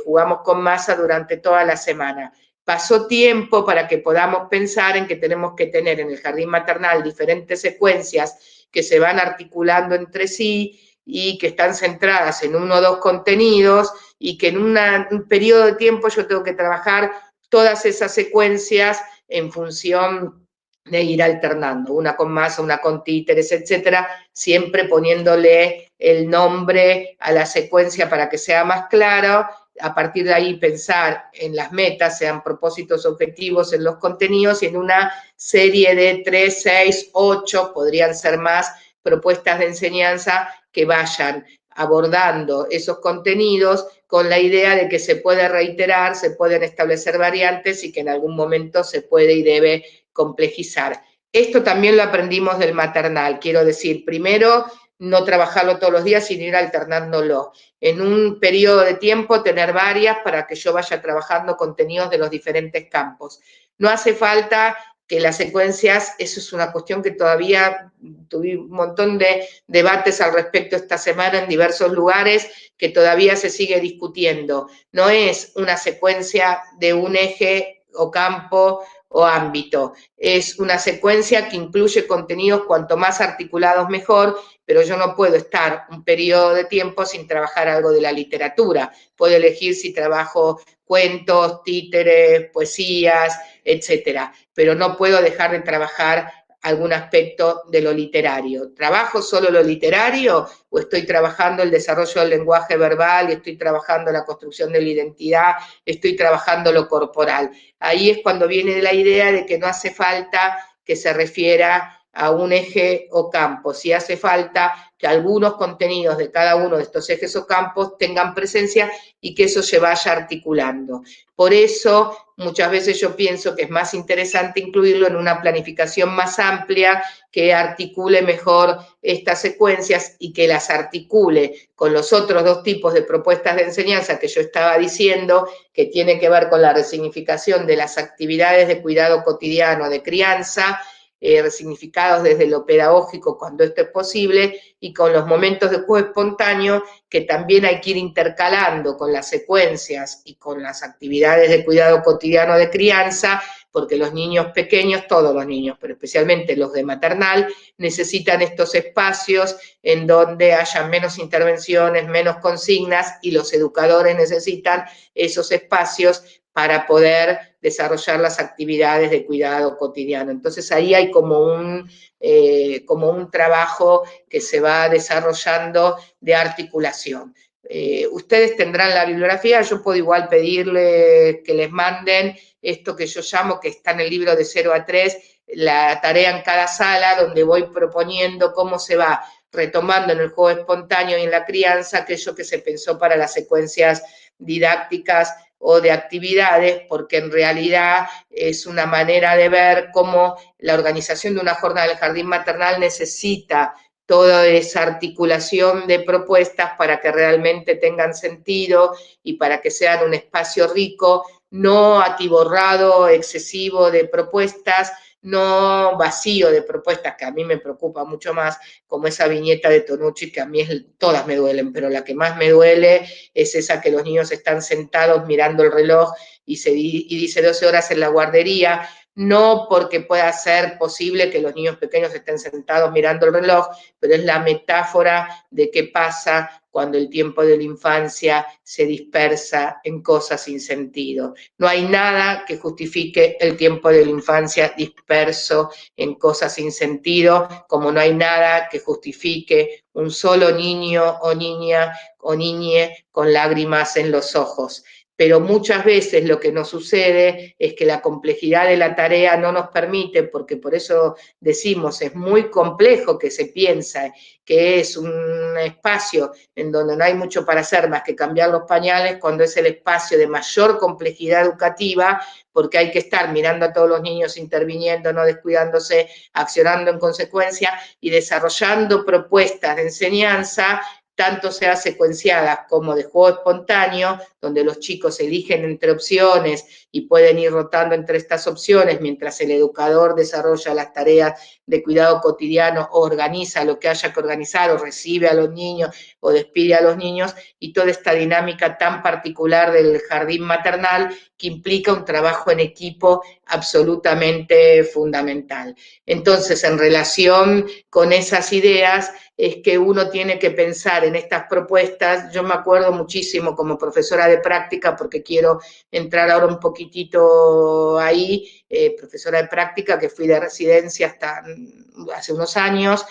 jugamos con masa durante toda la semana. Pasó tiempo para que podamos pensar en que tenemos que tener en el jardín maternal diferentes secuencias que se van articulando entre sí y que están centradas en 1 o 2 contenidos y que en un periodo de tiempo yo tengo que trabajar todas esas secuencias en función de ir alternando, una con masa, una con títeres, etcétera, siempre poniéndole el nombre a la secuencia para que sea más claro. A partir de ahí pensar en las metas, sean propósitos objetivos en los contenidos y en una serie de 3, 6, 8, podrían ser más, propuestas de enseñanza que vayan abordando esos contenidos con la idea de que se puede reiterar, se pueden establecer variantes y que en algún momento se puede y debe complejizar. Esto también lo aprendimos del maternal, quiero decir, primero no trabajarlo todos los días, sino ir alternándolo. En un periodo de tiempo tener varias para que yo vaya trabajando contenidos de los diferentes campos. No hace falta que las secuencias, eso es una cuestión que todavía tuve un montón de debates al respecto esta semana en diversos lugares, que todavía se sigue discutiendo. No es una secuencia de un eje o campo o ámbito, es una secuencia que incluye contenidos cuanto más articulados mejor, pero yo no puedo estar un periodo de tiempo sin trabajar algo de la literatura. Puedo elegir si trabajo cuentos, títeres, poesías, etcétera, pero no puedo dejar de trabajar algún aspecto de lo literario. ¿Trabajo solo lo literario o estoy trabajando el desarrollo del lenguaje verbal y estoy trabajando la construcción de la identidad, estoy trabajando lo corporal? Ahí es cuando viene la idea de que no hace falta que se refiera a un eje o campo. Si hace falta que algunos contenidos de cada uno de estos ejes o campos tengan presencia y que eso se vaya articulando. Por eso, muchas veces yo pienso que es más interesante incluirlo en una planificación más amplia que articule mejor estas secuencias y que las articule con los otros dos tipos de propuestas de enseñanza que yo estaba diciendo, que tiene que ver con la resignificación de las actividades de cuidado cotidiano de crianza, resignificados desde lo pedagógico cuando esto es posible, y con los momentos de juego espontáneo que también hay que ir intercalando con las secuencias y con las actividades de cuidado cotidiano de crianza, porque los niños pequeños, todos los niños, pero especialmente los de maternal, necesitan estos espacios en donde haya menos intervenciones, menos consignas, y los educadores necesitan esos espacios para poder desarrollar las actividades de cuidado cotidiano. Entonces ahí hay como un trabajo que se va desarrollando de articulación. Ustedes tendrán la bibliografía, yo puedo igual pedirles que les manden esto que yo llamo, que está en el libro de 0 a 3, la tarea en cada sala, donde voy proponiendo cómo se va retomando en el juego espontáneo y en la crianza aquello que se pensó para las secuencias didácticas o de actividades, porque en realidad es una manera de ver cómo la organización de una jornada del jardín maternal necesita toda esa articulación de propuestas para que realmente tengan sentido y para que sean un espacio rico, no atiborrado, excesivo de propuestas, no vacío de propuestas, que a mí me preocupa mucho más, como esa viñeta de Tonucci, que a mí todas me duelen, pero la que más me duele es esa que los niños están sentados mirando el reloj y dice 12 horas en la guardería, no porque pueda ser posible que los niños pequeños estén sentados mirando el reloj, pero es la metáfora de qué pasa cuando el tiempo de la infancia se dispersa en cosas sin sentido. No hay nada que justifique el tiempo de la infancia disperso en cosas sin sentido, como no hay nada que justifique un solo niño o niña o niñe con lágrimas en los ojos. Pero muchas veces lo que nos sucede es que la complejidad de la tarea no nos permite, porque por eso decimos, es muy complejo que se piensa que es un espacio en donde no hay mucho para hacer más que cambiar los pañales, cuando es el espacio de mayor complejidad educativa, porque hay que estar mirando a todos los niños, interviniendo, no descuidándose, accionando en consecuencia y desarrollando propuestas de enseñanza, tanto sea secuenciadas como de juego espontáneo, donde los chicos eligen entre opciones y pueden ir rotando entre estas opciones mientras el educador desarrolla las tareas de cuidado cotidiano o organiza lo que haya que organizar o recibe a los niños o despide a los niños, y toda esta dinámica tan particular del jardín maternal que implica un trabajo en equipo absolutamente fundamental. Entonces, en relación con esas ideas, es que uno tiene que pensar en estas propuestas. Yo me acuerdo muchísimo como profesora de práctica, porque quiero entrar ahora un poquitito ahí, profesora de práctica, que fui de residencia hasta hace unos años,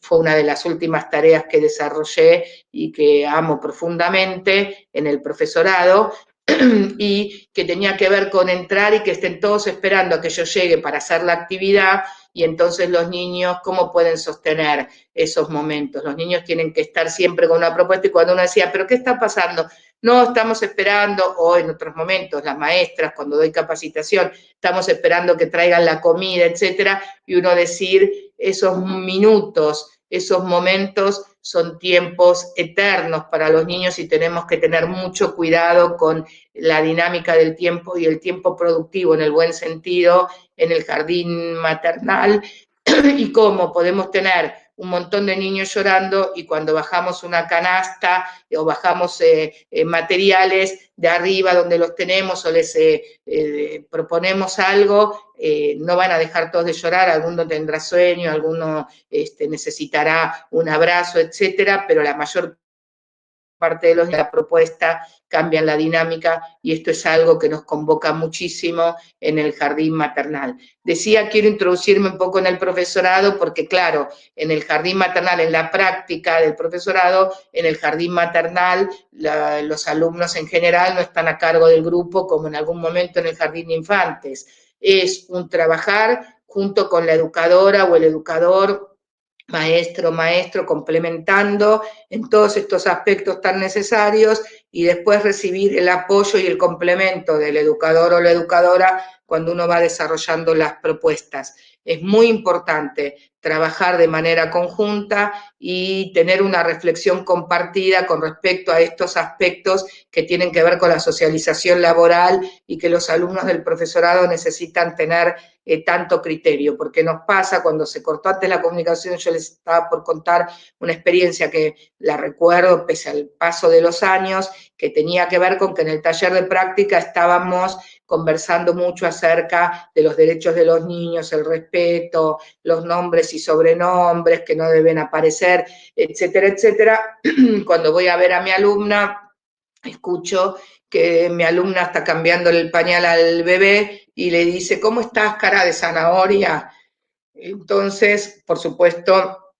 fue una de las últimas tareas que desarrollé y que amo profundamente en el profesorado, y que tenía que ver con entrar y que estén todos esperando a que yo llegue para hacer la actividad, y entonces los niños, ¿cómo pueden sostener esos momentos? Los niños tienen que estar siempre con una propuesta, y cuando uno decía, ¿pero qué está pasando? No, estamos esperando, o en otros momentos, las maestras, cuando doy capacitación, estamos esperando que traigan la comida, etcétera, y uno decir, esos minutos, esos momentos son tiempos eternos para los niños, y tenemos que tener mucho cuidado con la dinámica del tiempo y el tiempo productivo en el buen sentido en el jardín maternal, y cómo podemos tener un montón de niños llorando y cuando bajamos una canasta o bajamos materiales de arriba donde los tenemos o les proponemos algo, no van a dejar todos de llorar, alguno tendrá sueño, alguno necesitará un abrazo, etcétera, pero la mayor parte de la propuesta cambian la dinámica, y esto es algo que nos convoca muchísimo en el jardín maternal. Decía, quiero introducirme un poco en el profesorado, porque claro, en el jardín maternal, en la práctica del profesorado, en el jardín maternal, los alumnos en general no están a cargo del grupo como en algún momento en el jardín de infantes. Es un trabajar junto con la educadora o el educador, maestro, complementando en todos estos aspectos tan necesarios, y después recibir el apoyo y el complemento del educador o la educadora cuando uno va desarrollando las propuestas. Es muy importante trabajar de manera conjunta y tener una reflexión compartida con respecto a estos aspectos que tienen que ver con la socialización laboral y que los alumnos del profesorado necesitan tener tanto criterio, porque nos pasa cuando se cortó antes la comunicación. Yo les estaba por contar una experiencia que la recuerdo pese al paso de los años, que tenía que ver con que en el taller de práctica estábamos conversando mucho acerca de los derechos de los niños, el respeto, los nombres y sobrenombres que no deben aparecer, etcétera, etcétera. Cuando voy a ver a mi alumna, escucho que mi alumna está cambiándole el pañal al bebé y le dice, ¿cómo estás, cara de zanahoria? Entonces, por supuesto,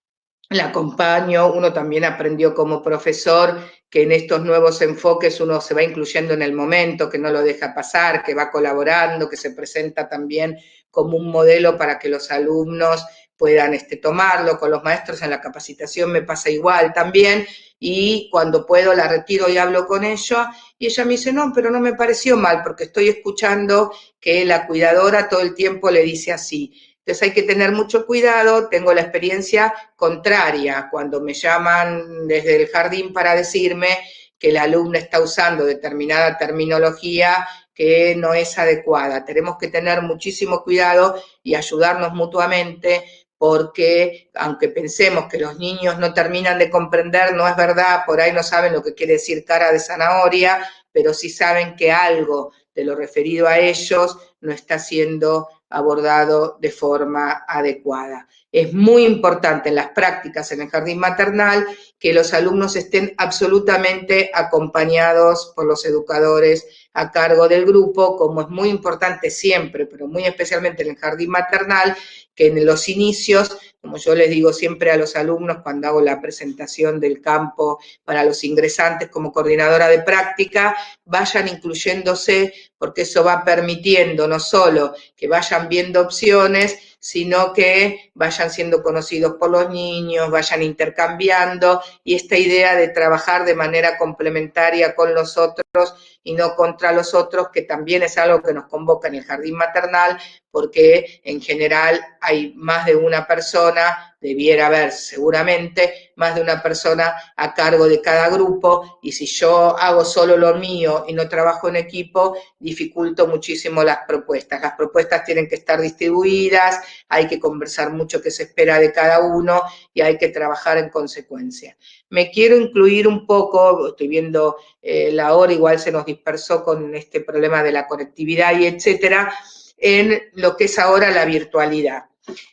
la acompaño. Uno también aprendió como profesor que en estos nuevos enfoques uno se va incluyendo en el momento, que no lo deja pasar, que va colaborando, que se presenta también como un modelo para que los alumnos puedan tomarlo. Con los maestros en la capacitación me pasa igual también, y cuando puedo la retiro y hablo con ella, y ella me dice, no, pero no me pareció mal, porque estoy escuchando que la cuidadora todo el tiempo le dice así. Entonces hay que tener mucho cuidado. Tengo la experiencia contraria, cuando me llaman desde el jardín para decirme que la alumna está usando determinada terminología que no es adecuada. Tenemos que tener muchísimo cuidado y ayudarnos mutuamente, porque aunque pensemos que los niños no terminan de comprender, no es verdad. Por ahí no saben lo que quiere decir cara de zanahoria, pero sí saben que algo de lo referido a ellos no está siendo abordado de forma adecuada. Es muy importante en las prácticas en el jardín maternal que los alumnos estén absolutamente acompañados por los educadores a cargo del grupo, como es muy importante siempre, pero muy especialmente en el jardín maternal, que en los inicios, como yo les digo siempre a los alumnos cuando hago la presentación del campo para los ingresantes como coordinadora de práctica, vayan incluyéndose, porque eso va permitiendo no solo que vayan viendo opciones, sino que vayan siendo conocidos por los niños, vayan intercambiando, y esta idea de trabajar de manera complementaria con los otros y no contra los otros, que también es algo que nos convoca en el jardín maternal, porque en general hay más de una persona, debiera haber seguramente más de una persona a cargo de cada grupo, y si yo hago solo lo mío y no trabajo en equipo, dificulto muchísimo las propuestas. Las propuestas tienen que estar distribuidas, hay que conversar mucho qué se espera de cada uno y hay que trabajar en consecuencia. Me quiero incluir un poco, estoy viendo la hora, igual se nos dispersó con este problema de la conectividad y etcétera, en lo que es ahora la virtualidad.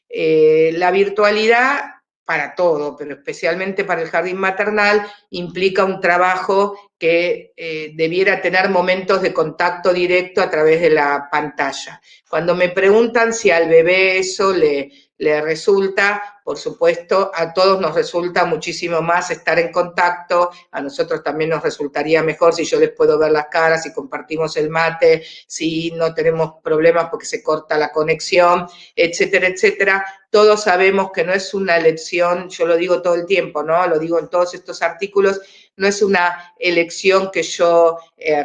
La virtualidad para todo, pero especialmente para el jardín maternal, implica un trabajo que debiera tener momentos de contacto directo a través de la pantalla. Cuando me preguntan si al bebé eso le resulta, por supuesto, a todos nos resulta muchísimo más estar en contacto. A nosotros también nos resultaría mejor si yo les puedo ver las caras, si compartimos el mate, si no tenemos problemas porque se corta la conexión, etcétera, etcétera. Todos sabemos que no es una elección, yo lo digo todo el tiempo, ¿no? Lo digo en todos estos artículos, no es una elección que yo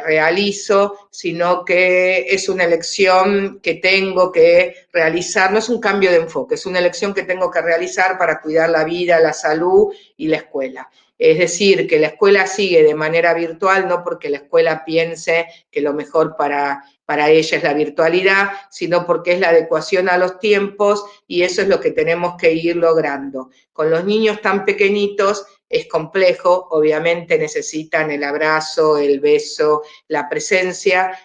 realizo, sino que es una elección que tengo que realizar. No es un cambio de enfoque, es una elección que tengo que realizar para cuidar la vida, la salud y la escuela. Es decir, que la escuela sigue de manera virtual, no porque la escuela piense que lo mejor para ella es la virtualidad, sino porque es la adecuación a los tiempos, y eso es lo que tenemos que ir logrando. Con los niños tan pequeñitos es complejo, obviamente necesitan el abrazo, el beso, la presencia,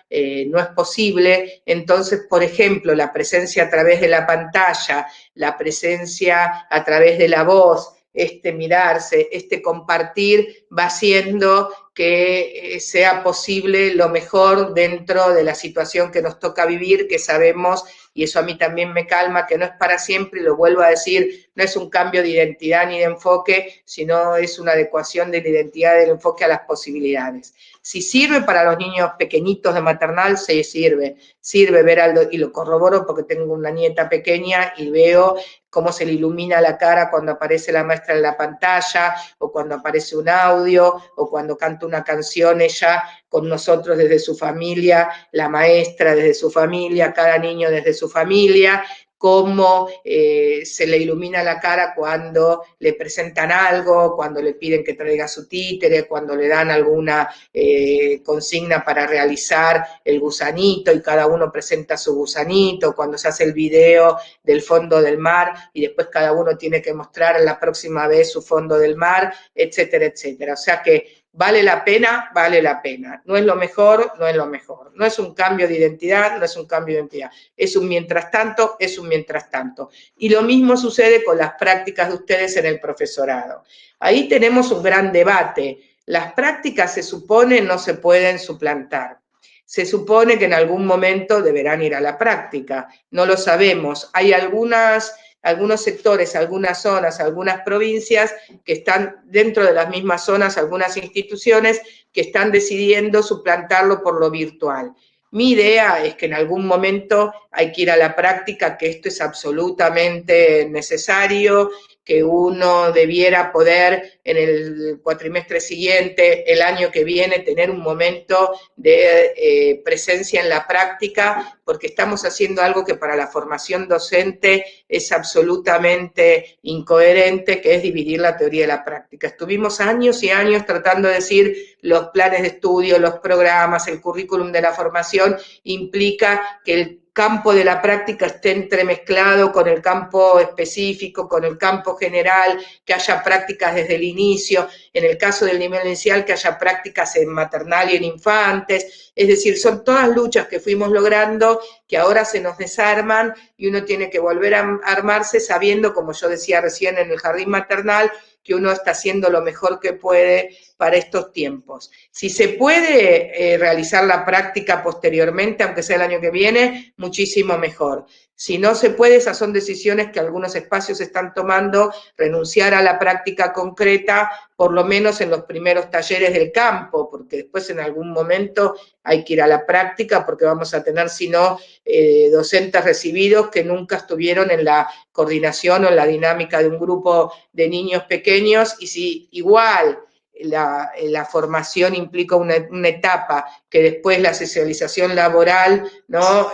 no es posible. Entonces, por ejemplo, la presencia a través de la pantalla, la presencia a través de la voz, mirarse, compartir, va haciendo que sea posible lo mejor dentro de la situación que nos toca vivir, que sabemos, y eso a mí también me calma, que no es para siempre, y lo vuelvo a decir, no es un cambio de identidad ni de enfoque, sino es una adecuación de la identidad del enfoque a las posibilidades. Si sirve para los niños pequeñitos de maternal, sí sirve ver y lo corroboro porque tengo una nieta pequeña y veo cómo se le ilumina la cara cuando aparece la maestra en la pantalla, o cuando aparece un audio, o cuando canta una canción ella con nosotros desde su familia, la maestra desde su familia, cada niño desde su familia, cómo se le ilumina la cara cuando le presentan algo, cuando le piden que traiga su títere, cuando le dan alguna consigna para realizar el gusanito y cada uno presenta su gusanito, cuando se hace el video del fondo del mar y después cada uno tiene que mostrar la próxima vez su fondo del mar, etcétera, etcétera. O sea que vale la pena, vale la pena. No es lo mejor, no es lo mejor. No es un cambio de identidad, no es un cambio de identidad. Es un mientras tanto, es un mientras tanto. Y lo mismo sucede con las prácticas de ustedes en el profesorado. Ahí tenemos un gran debate. Las prácticas se supone no se pueden suplantar. Se supone que en algún momento deberán ir a la práctica. No lo sabemos. Hay algunos sectores, algunas zonas, algunas provincias que están dentro de las mismas zonas, algunas instituciones que están decidiendo suplantarlo por lo virtual. Mi idea es que en algún momento hay que ir a la práctica, que esto es absolutamente necesario, que uno debiera poder en el cuatrimestre siguiente, el año que viene, tener un momento de presencia en la práctica, porque estamos haciendo algo que para la formación docente es absolutamente incoherente, que es dividir la teoría de la práctica. Estuvimos años y años tratando de decir los planes de estudio, los programas, el currículum de la formación, implica que el campo de la práctica esté entremezclado con el campo específico, con el campo general, que haya prácticas desde el inicio, en el caso del nivel inicial, que haya prácticas en maternal y en infantes, es decir, son todas luchas que fuimos logrando, que ahora se nos desarman y uno tiene que volver a armarse sabiendo, como yo decía recién en el jardín maternal, que uno está haciendo lo mejor que puede para estos tiempos. Si se puede realizar la práctica posteriormente, aunque sea el año que viene, muchísimo mejor. Si no se puede, esas son decisiones que algunos espacios están tomando, renunciar a la práctica concreta, por lo menos en los primeros talleres del campo, porque después en algún momento hay que ir a la práctica, porque vamos a tener, si no, docentes recibidos que nunca estuvieron en la coordinación o en la dinámica de un grupo de niños pequeños, y si igual la formación implica una etapa que después la socialización laboral, ¿no?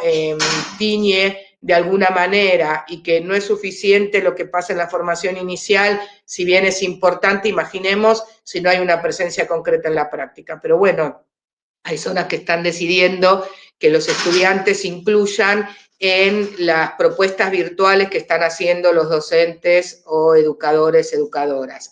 Tiñe de alguna manera, y que no es suficiente lo que pasa en la formación inicial, si bien es importante, imaginemos si no hay una presencia concreta en la práctica. Pero bueno, hay zonas que están decidiendo que los estudiantes incluyan en las propuestas virtuales que están haciendo los docentes o educadores, educadoras,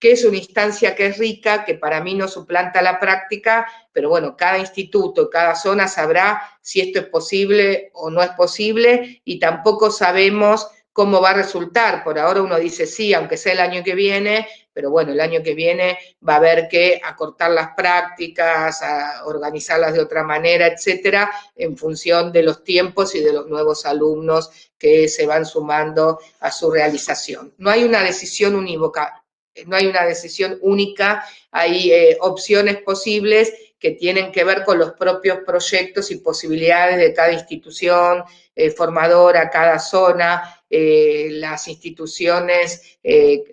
que es una instancia que es rica, que para mí no suplanta la práctica, pero bueno, cada instituto, cada zona sabrá si esto es posible o no es posible, y tampoco sabemos cómo va a resultar. Por ahora uno dice sí, aunque sea el año que viene, pero bueno, el año que viene va a haber que acortar las prácticas, a organizarlas de otra manera, etcétera, en función de los tiempos y de los nuevos alumnos que se van sumando a su realización. No hay una decisión unívoca. No hay una decisión única, hay opciones posibles que tienen que ver con los propios proyectos y posibilidades de cada institución formadora, cada zona, las instituciones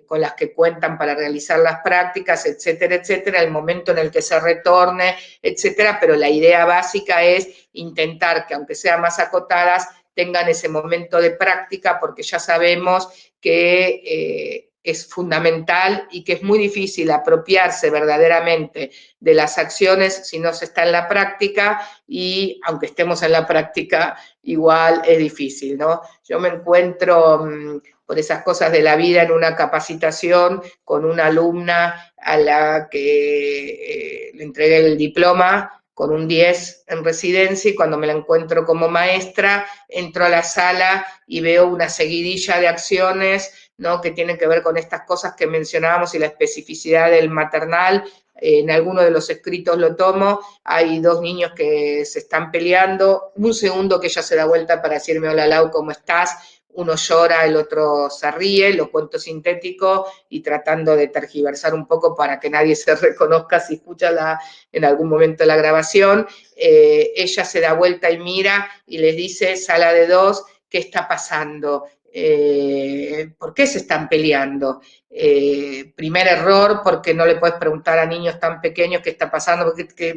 con las que cuentan para realizar las prácticas, etcétera, etcétera, el momento en el que se retorne, etcétera, pero la idea básica es intentar que, aunque sean más acotadas, tengan ese momento de práctica, porque ya sabemos que es fundamental y que es muy difícil apropiarse verdaderamente de las acciones si no se está en la práctica, y aunque estemos en la práctica, igual es difícil, ¿no? Yo me encuentro por esas cosas de la vida en una capacitación con una alumna a la que le entregué el diploma con un 10 en residencia, y cuando me la encuentro como maestra, entro a la sala y veo una seguidilla de acciones, ¿no?, que tienen que ver con estas cosas que mencionábamos y la especificidad del maternal, en alguno de los escritos lo tomo, hay dos niños que se están peleando, un segundo que ella se da vuelta para decirme, hola Lau, ¿cómo estás? Uno llora, el otro se ríe, lo cuento sintético y tratando de tergiversar un poco para que nadie se reconozca si escucha en algún momento la grabación. Ella se da vuelta y mira y les dice, sala de dos, ¿qué está pasando? ¿Por qué se están peleando? Primer error, porque no le puedes preguntar a niños tan pequeños qué está pasando,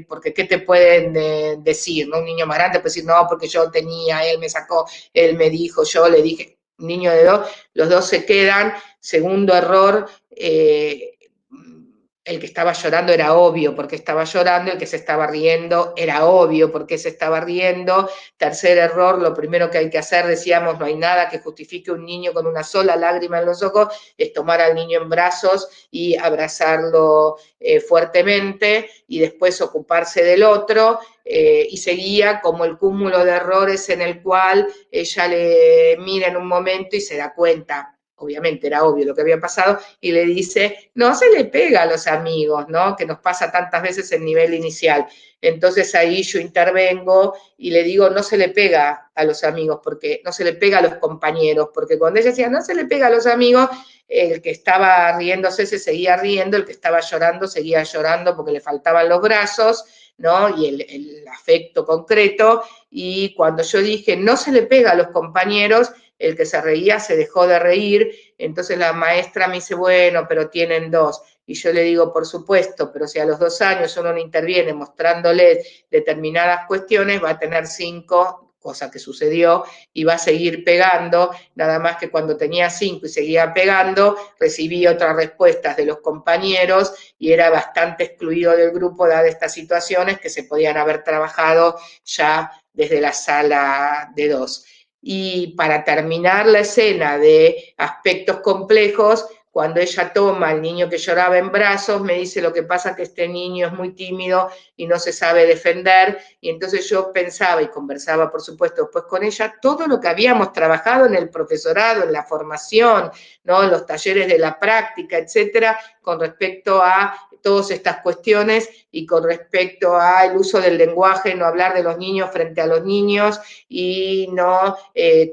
porque qué te pueden decir, ¿no? Un niño más grande puede decir, no, porque yo tenía, él me sacó, él me dijo, yo le dije. Un niño de dos, los dos se quedan. Segundo error, el que estaba llorando era obvio porque estaba llorando, el que se estaba riendo era obvio porque se estaba riendo. Tercer error, lo primero que hay que hacer, decíamos, no hay nada que justifique un niño con una sola lágrima en los ojos, es tomar al niño en brazos y abrazarlo fuertemente y después ocuparse del otro, y seguía como el cúmulo de errores en el cual ella le mira en un momento y se da cuenta, obviamente era obvio lo que había pasado, y le dice, no se le pega a los amigos, ¿no? Que nos pasa tantas veces en nivel inicial. Entonces ahí yo intervengo y le digo, no se le pega a los amigos, porque no se le pega a los compañeros, porque cuando ella decía, no se le pega a los amigos, el que estaba riéndose se seguía riendo, el que estaba llorando seguía llorando porque le faltaban los brazos, ¿no? Y el afecto concreto, y cuando yo dije, no se le pega a los compañeros, el que se reía se dejó de reír, entonces la maestra me dice, bueno, pero tienen dos. Y yo le digo, por supuesto, pero si a los 2 años uno no interviene mostrándoles determinadas cuestiones, va a tener 5, cosa que sucedió, y va a seguir pegando, nada más que cuando tenía 5 y seguía pegando, recibí otras respuestas de los compañeros y era bastante excluido del grupo dadas estas situaciones que se podían haber trabajado ya desde la sala de 2. Y para terminar la escena de aspectos complejos, cuando ella toma al niño que lloraba en brazos, me dice, lo que pasa es que este niño es muy tímido y no se sabe defender, y entonces yo pensaba y conversaba, por supuesto, después con ella, todo lo que habíamos trabajado en el profesorado, en la formación, ¿no? En los talleres de la práctica, etcétera, con respecto a todas estas cuestiones y con respecto al uso del lenguaje, no hablar de los niños frente a los niños y no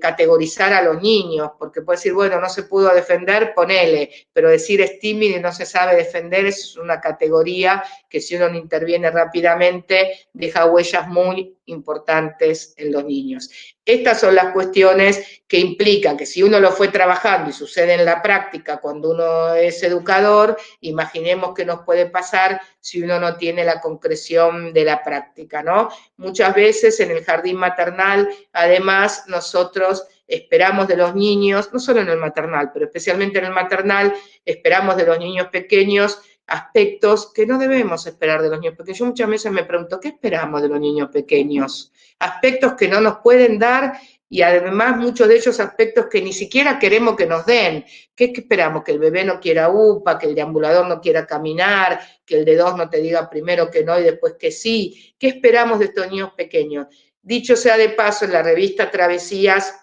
categorizar a los niños, porque puede decir, bueno, no se pudo defender, ponele, pero decir es tímido y no se sabe defender es una categoría que si uno no interviene rápidamente deja huellas muy importantes en los niños. Estas son las cuestiones que implican que si uno lo fue trabajando y sucede en la práctica cuando uno es educador, imaginemos qué nos puede pasar si uno no tiene la concreción de la práctica, ¿no? Muchas veces en el jardín maternal, además, nosotros esperamos de los niños, no solo en el maternal, pero especialmente en el maternal, esperamos de los niños pequeños aspectos que no debemos esperar de los niños pequeños. Yo muchas veces me pregunto, ¿qué esperamos de los niños pequeños? Aspectos que no nos pueden dar y además muchos de ellos aspectos que ni siquiera queremos que nos den. ¿Qué esperamos? Que el bebé no quiera UPA, que el deambulador no quiera caminar, que el de 2 no te diga primero que no y después que sí. ¿Qué esperamos de estos niños pequeños? Dicho sea de paso, en la revista Travesías,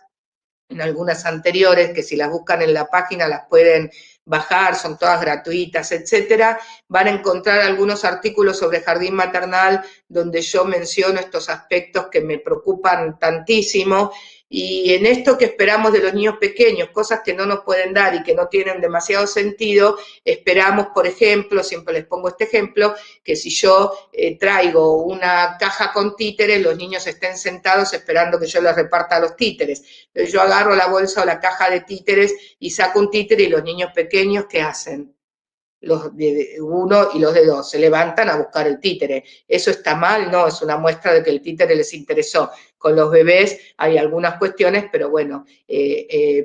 en algunas anteriores, que si las buscan en la página las pueden bajar, son todas gratuitas, etcétera, van a encontrar algunos artículos sobre jardín maternal donde yo menciono estos aspectos que me preocupan tantísimo, y en esto que esperamos de los niños pequeños, cosas que no nos pueden dar y que no tienen demasiado sentido, esperamos, por ejemplo, siempre les pongo este ejemplo, que si yo traigo una caja con títeres, los niños estén sentados esperando que yo les reparta a los títeres. Entonces yo agarro la bolsa o la caja de títeres y saco un títere y los niños pequeños, ¿qué hacen? Los de 1 y los de 2 se levantan a buscar el títere. ¿Eso está mal? No, es una muestra de que el títere les interesó. Con los bebés hay algunas cuestiones, pero bueno,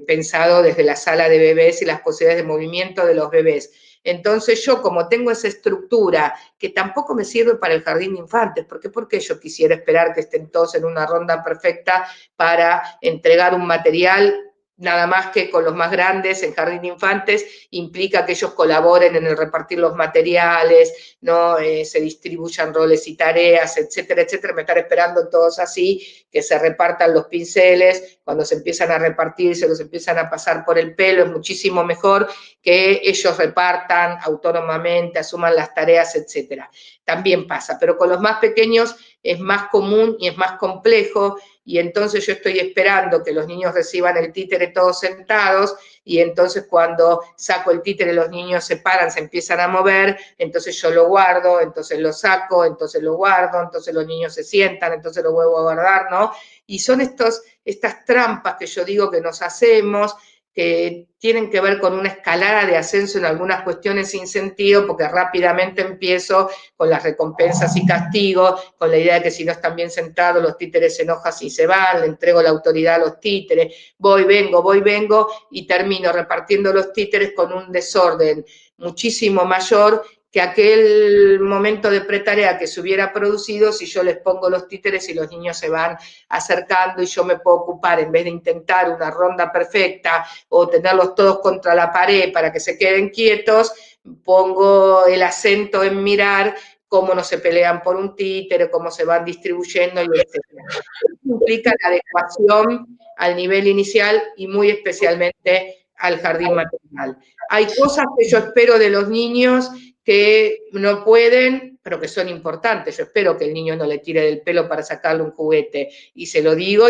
pensado desde la sala de bebés y las posibilidades de movimiento de los bebés. Entonces yo, como tengo esa estructura que tampoco me sirve para el jardín de infantes, porque ¿por qué yo quisiera esperar que estén todos en una ronda perfecta para entregar un material nada más que con los más grandes en jardín de infantes, implica que ellos colaboren en el repartir los materiales, ¿no? Se distribuyan roles y tareas, etcétera, etcétera. Me están esperando todos así, que se repartan los pinceles, cuando se empiezan a repartir, se los empiezan a pasar por el pelo, es muchísimo mejor que ellos repartan autónomamente, asuman las tareas, etcétera. También pasa, pero con los más pequeños es más común y es más complejo, y entonces yo estoy esperando que los niños reciban el títere todos sentados, y entonces cuando saco el títere los niños se paran, se empiezan a mover, entonces yo lo guardo, entonces lo saco, entonces lo guardo, entonces los niños se sientan, entonces lo vuelvo a guardar, ¿no? Y son estas trampas que yo digo que nos hacemos, que tienen que ver con una escalada de ascenso en algunas cuestiones sin sentido, porque rápidamente empiezo con las recompensas y castigos, con la idea de que si no están bien sentados los títeres se enojan y se van, le entrego la autoridad a los títeres, voy, vengo, y termino repartiendo los títeres con un desorden muchísimo mayor que aquel momento de pretarea que se hubiera producido si yo les pongo los títeres y los niños se van acercando y yo me puedo ocupar, en vez de intentar una ronda perfecta o tenerlos todos contra la pared para que se queden quietos, pongo el acento en mirar cómo no se pelean por un títere, cómo se van distribuyendo, y etcétera. Eso implica la adecuación al nivel inicial y muy especialmente al jardín maternal. Hay cosas que yo espero de los niños que no pueden, pero que son importantes. Yo espero que el niño no le tire del pelo para sacarle un juguete, y se lo digo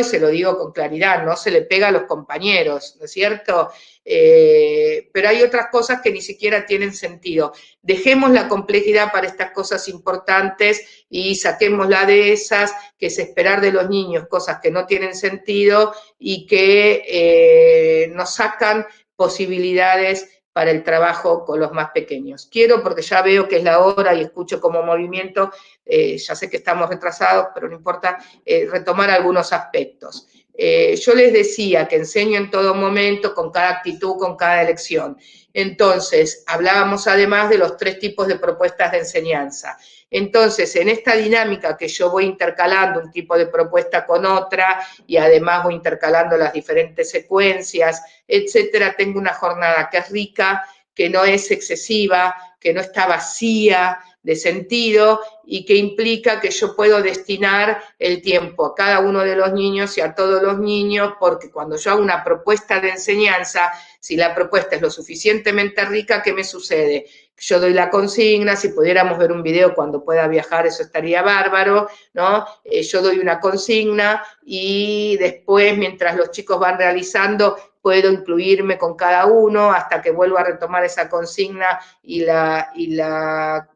con claridad, no se le pega a los compañeros, ¿no es cierto? Pero hay otras cosas que ni siquiera tienen sentido. Dejemos la complejidad para estas cosas importantes y saquémosla de esas, que es esperar de los niños cosas que no tienen sentido y que nos sacan posibilidades para el trabajo con los más pequeños. Quiero, porque ya veo que es la hora y escucho como movimiento, ya sé que estamos retrasados, pero no importa, retomar algunos aspectos. Yo les decía que enseño en todo momento, con cada actitud, con cada elección. Entonces, hablábamos además de los 3 tipos de propuestas de enseñanza. Entonces, en esta dinámica que yo voy intercalando un tipo de propuesta con otra, y además voy intercalando las diferentes secuencias, etcétera, tengo una jornada que es rica, que no es excesiva, que no está vacía de sentido, y que implica que yo puedo destinar el tiempo a cada uno de los niños y a todos los niños, porque cuando yo hago una propuesta de enseñanza, si la propuesta es lo suficientemente rica, ¿qué me sucede? Yo doy la consigna, si pudiéramos ver un video cuando pueda viajar, eso estaría bárbaro, ¿no? Yo doy una consigna y después, mientras los chicos van realizando, puedo incluirme con cada uno hasta que vuelvo a retomar esa consigna y la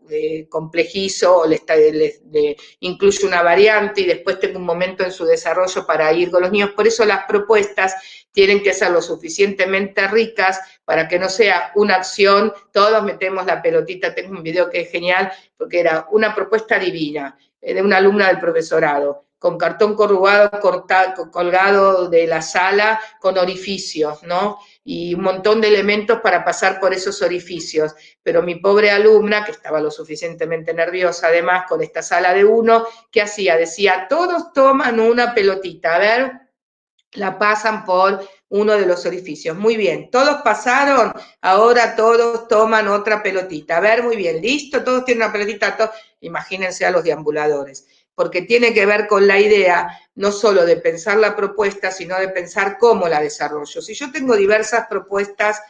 complejizo, o le incluyo una variante, y después tengo un momento en su desarrollo para ir con los niños. Por eso las propuestas tienen que ser lo suficientemente ricas para que no sea una acción, todos metemos la pelotita. Tengo un video que es genial, porque era una propuesta divina, de una alumna del profesorado, con cartón corrugado colgado de la sala, con orificios, ¿no? Y un montón de elementos para pasar por esos orificios. Pero mi pobre alumna, que estaba lo suficientemente nerviosa, además, con esta sala de 1, ¿qué hacía? Decía, todos toman una pelotita, a ver, la pasan por uno de los orificios. Muy bien, todos pasaron, ahora todos toman otra pelotita. A ver, muy bien, listo, todos tienen una pelotita, imagínense a los deambuladores, porque tiene que ver con la idea no solo de pensar la propuesta, sino de pensar cómo la desarrollo. Si yo tengo diversas propuestas,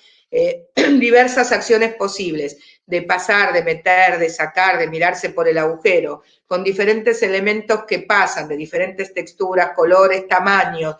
diversas acciones posibles, de pasar, de meter, de sacar, de mirarse por el agujero, con diferentes elementos que pasan, de diferentes texturas, colores, tamaños,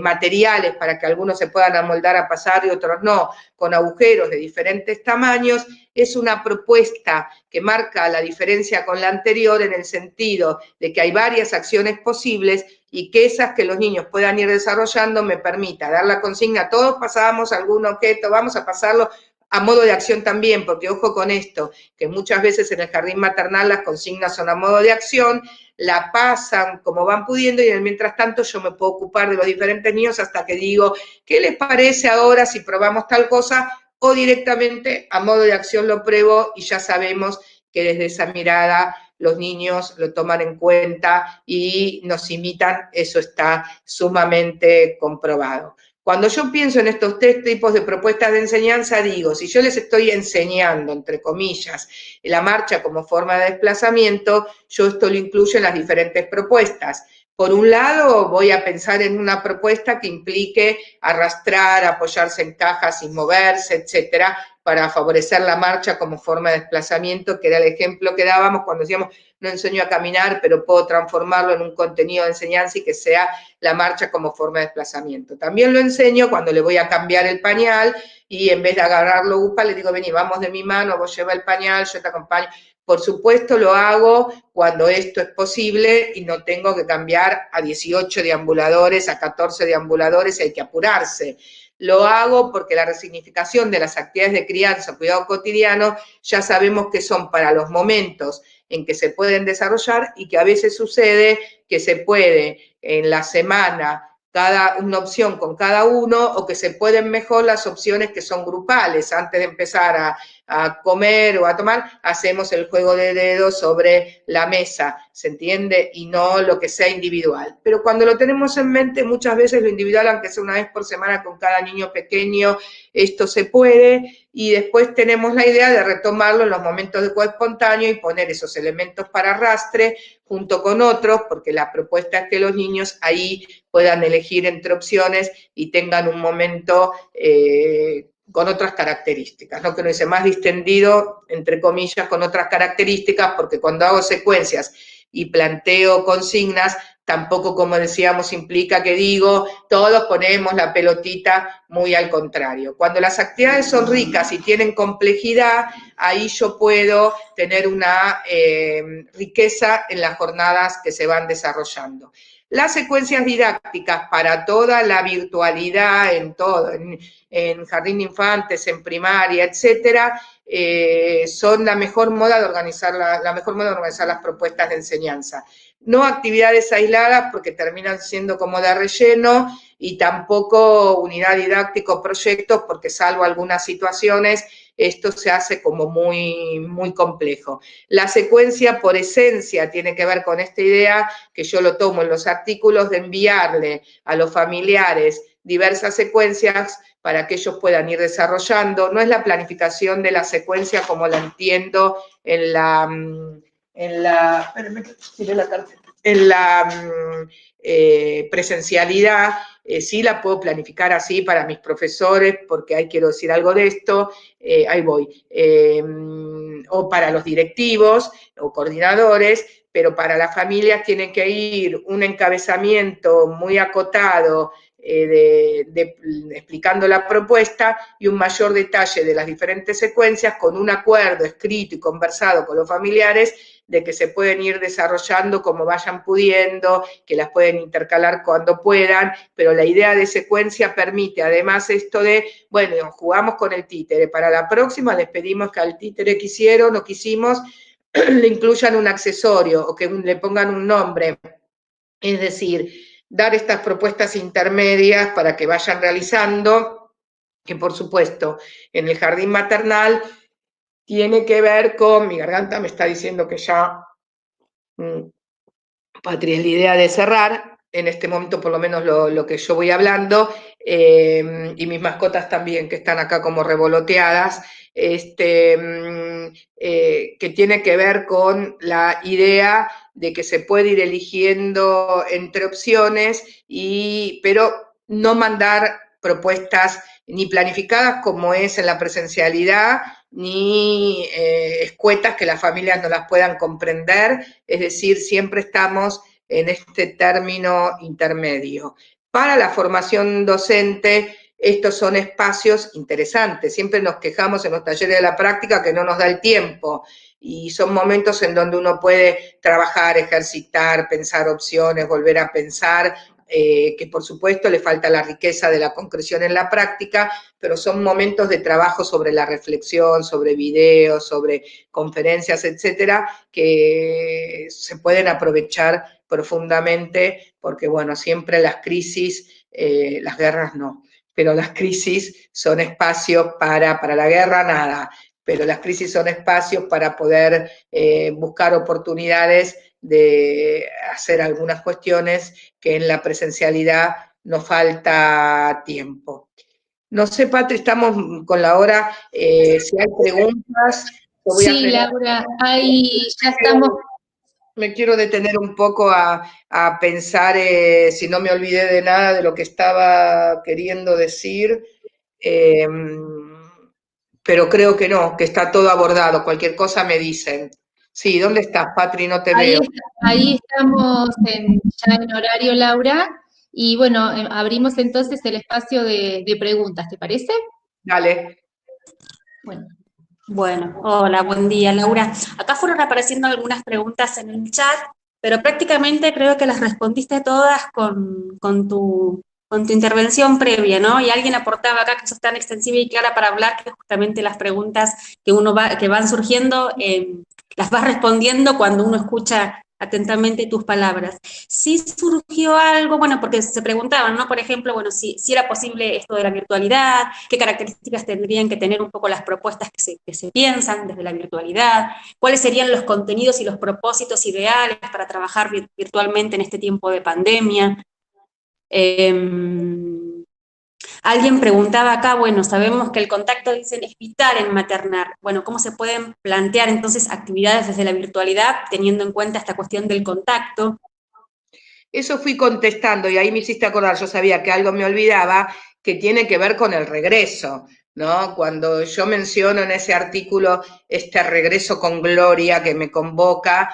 materiales para que algunos se puedan amoldar a pasar y otros no, con agujeros de diferentes tamaños, es una propuesta que marca la diferencia con la anterior en el sentido de que hay varias acciones posibles y que esas que los niños puedan ir desarrollando me permita dar la consigna, todos pasábamos algún objeto, vamos a pasarlo a modo de acción también, porque ojo con esto, que muchas veces en el jardín maternal las consignas son a modo de acción, la pasan como van pudiendo, y en el mientras tanto yo me puedo ocupar de los diferentes niños hasta que digo, ¿qué les parece ahora si probamos tal cosa? O directamente a modo de acción lo pruebo, y ya sabemos que desde esa mirada los niños lo toman en cuenta y nos imitan, eso está sumamente comprobado. Cuando yo pienso en estos 3 tipos de propuestas de enseñanza, digo, si yo les estoy enseñando, entre comillas, la marcha como forma de desplazamiento, yo esto lo incluyo en las diferentes propuestas. Por un lado, voy a pensar en una propuesta que implique arrastrar, apoyarse en cajas sin moverse, etcétera, para favorecer la marcha como forma de desplazamiento, que era el ejemplo que dábamos cuando decíamos, no enseño a caminar, pero puedo transformarlo en un contenido de enseñanza y que sea la marcha como forma de desplazamiento. También lo enseño cuando le voy a cambiar el pañal y en vez de agarrarlo UPA, le digo, vení, vamos de mi mano, vos lleva el pañal, yo te acompaño. Por supuesto lo hago cuando esto es posible y no tengo que cambiar a 18 deambuladores, a 14 deambuladores y hay que apurarse. Lo hago porque la resignificación de las actividades de crianza, cuidado cotidiano, ya sabemos que son para los momentos en que se pueden desarrollar y que a veces sucede que se puede en la semana una opción con cada uno o que se pueden mejor las opciones que son grupales. Antes de empezar a comer o a tomar, hacemos el juego de dedos sobre la mesa, ¿se entiende? Y no lo que sea individual. Pero cuando lo tenemos en mente, muchas veces lo individual, aunque sea una vez por semana con cada niño pequeño, esto se puede, y después tenemos la idea de retomarlo en los momentos de juego espontáneo y poner esos elementos para arrastre junto con otros, porque la propuesta es que los niños ahí puedan elegir entre opciones y tengan un momento con otras características, ¿no? Que uno dice más distendido, entre comillas, con otras características, porque cuando hago secuencias y planteo consignas, tampoco, como decíamos, implica que digo, todos ponemos la pelotita, muy al contrario. Cuando las actividades son ricas y tienen complejidad, ahí yo puedo tener una riqueza en las jornadas que se van desarrollando. Las secuencias didácticas para toda la virtualidad, en todo, en jardín de infantes, en primaria, etcétera, son la mejor moda de organizar las propuestas de enseñanza. No actividades aisladas porque terminan siendo como de relleno y tampoco unidad didáctica o proyectos porque salvo algunas situaciones esto se hace como muy, muy complejo. La secuencia por esencia tiene que ver con esta idea que yo lo tomo en los artículos de enviarle a los familiares diversas secuencias para que ellos puedan ir desarrollando. No es la planificación de la secuencia como la entiendo en la presencialidad, sí la puedo planificar así para mis profesores, porque ahí quiero decir algo de esto, ahí voy, o para los directivos o coordinadores, pero para las familias tiene que ir un encabezamiento muy acotado, explicando la propuesta y un mayor detalle de las diferentes secuencias con un acuerdo escrito y conversado con los familiares de que se pueden ir desarrollando como vayan pudiendo, que las pueden intercalar cuando puedan, pero la idea de secuencia permite además esto de, bueno, jugamos con el títere, para la próxima les pedimos que al títere que hicieron o que hicimos le incluyan un accesorio o que le pongan un nombre, es decir, dar estas propuestas intermedias para que vayan realizando, que por supuesto en el jardín maternal tiene que ver con, mi garganta me está diciendo que ya, Patri, es la idea de cerrar, en este momento por lo menos lo que yo voy hablando, y mis mascotas también que están acá como revoloteadas, que tiene que ver con la idea de que se puede ir eligiendo entre opciones, pero no mandar propuestas ni planificadas como es en la presencialidad, ni escuetas que las familias no las puedan comprender, es decir, siempre estamos en este término intermedio. Para la formación docente, estos son espacios interesantes, siempre nos quejamos en los talleres de la práctica que no nos da el tiempo, y son momentos en donde uno puede trabajar, ejercitar, pensar opciones, volver a pensar, que por supuesto le falta la riqueza de la concreción en la práctica, pero son momentos de trabajo sobre la reflexión, sobre videos, sobre conferencias, etcétera, que se pueden aprovechar profundamente, porque bueno, siempre las crisis, las guerras no, pero las crisis son espacios para la guerra nada, pero las crisis son espacios para poder buscar oportunidades de hacer algunas cuestiones que en la presencialidad nos falta tiempo. No sé, Patri, estamos con la hora, si hay preguntas. Sí, Laura, ya estamos. Me quiero detener un poco a pensar si no me olvidé de nada de lo que estaba queriendo decir, pero creo que no, que está todo abordado, cualquier cosa me dicen. Sí, ¿dónde estás, Patri? No te veo. Ahí estamos ya en horario, Laura, y bueno, abrimos entonces el espacio de preguntas, ¿te parece? Dale. Bueno, hola, buen día, Laura. Acá fueron apareciendo algunas preguntas en el chat, pero prácticamente creo que las respondiste todas con tu intervención previa, ¿no? Y alguien aportaba acá que sos tan extensiva y clara para hablar que justamente las preguntas que van surgiendo las vas respondiendo cuando uno escucha atentamente tus palabras. Sí surgió algo, bueno, porque se preguntaban, ¿no? Por ejemplo, bueno, si era posible esto de la virtualidad, qué características tendrían que tener un poco las propuestas que se piensan desde la virtualidad, cuáles serían los contenidos y los propósitos ideales para trabajar virtualmente en este tiempo de pandemia. Alguien preguntaba acá, bueno, sabemos que el contacto, dicen, es vital en maternar. Bueno, ¿cómo se pueden plantear entonces actividades desde la virtualidad teniendo en cuenta esta cuestión del contacto? Eso fui contestando y ahí me hiciste acordar, yo sabía que algo me olvidaba, que tiene que ver con el regreso, ¿no? Cuando yo menciono en ese artículo este regreso con gloria que me convoca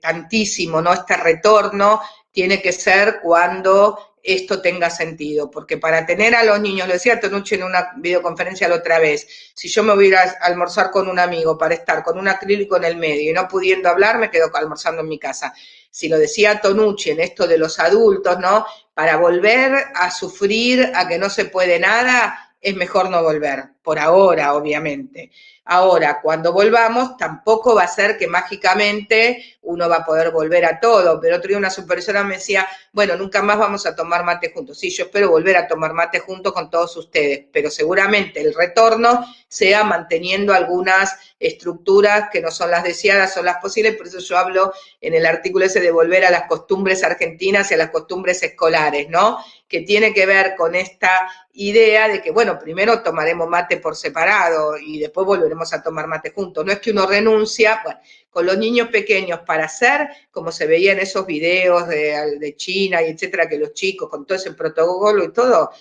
tantísimo, ¿no? Este retorno tiene que ser cuando esto tenga sentido, porque para tener a los niños, lo decía Tonucci en una videoconferencia la otra vez, si yo me voy a ir a almorzar con un amigo para estar con un acrílico en el medio y no pudiendo hablar, me quedo almorzando en mi casa. Si lo decía Tonucci en esto de los adultos, ¿no? Para volver a sufrir a que no se puede nada, es mejor no volver, por ahora, obviamente. Ahora, cuando volvamos, tampoco va a ser que mágicamente uno va a poder volver a todo, pero otro día una supervisora me decía, bueno, nunca más vamos a tomar mate juntos. Sí, yo espero volver a tomar mate juntos con todos ustedes, pero seguramente el retorno sea manteniendo algunas estructuras que no son las deseadas, son las posibles, por eso yo hablo en el artículo ese de volver a las costumbres argentinas y a las costumbres escolares, ¿no? Que tiene que ver con esta idea de que, bueno, primero tomaremos mate por separado y después volveremos a tomar mate juntos. No es que uno renuncia, bueno, con los niños pequeños para hacer, como se veía en esos videos de China y etcétera, que los chicos con todo ese protocolo y todo,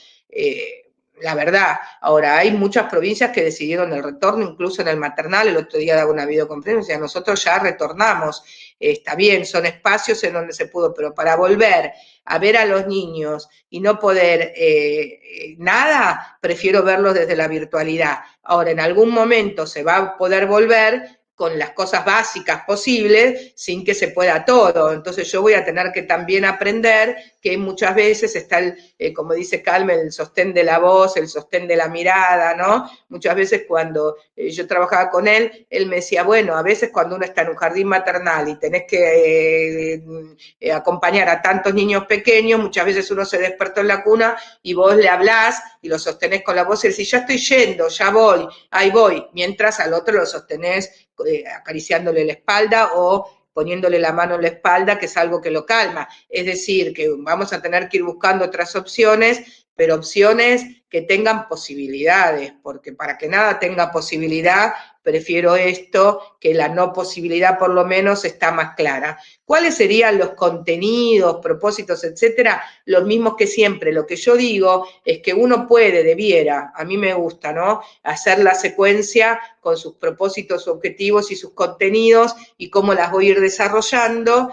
la verdad, ahora hay muchas provincias que decidieron el retorno, incluso en el maternal, el otro día daba una videoconferencia, nosotros ya retornamos, está bien, son espacios en donde se pudo, pero para volver a ver a los niños y no poder nada, prefiero verlos desde la virtualidad. Ahora, en algún momento se va a poder volver con las cosas básicas posibles, sin que se pueda todo. Entonces yo voy a tener que también aprender que muchas veces está, como dice Calme, el sostén de la voz, el sostén de la mirada, ¿no? Muchas veces cuando yo trabajaba con él, él me decía, bueno, a veces cuando uno está en un jardín maternal y tenés que acompañar a tantos niños pequeños, muchas veces uno se despertó en la cuna y vos le hablás y lo sostenés con la voz y decís, ya estoy yendo, ya voy, ahí voy, mientras al otro lo sostenés acariciándole la espalda o poniéndole la mano en la espalda, que es algo que lo calma. Es decir, que vamos a tener que ir buscando otras opciones, pero opciones que tengan posibilidades, porque para que nada tenga posibilidad, prefiero esto, que la no posibilidad por lo menos está más clara. ¿Cuáles serían los contenidos, propósitos, etcétera? Los mismos que siempre. Lo que yo digo es que uno puede, debiera, a mí me gusta, ¿no? Hacer la secuencia con sus propósitos, objetivos y sus contenidos y cómo las voy a ir desarrollando,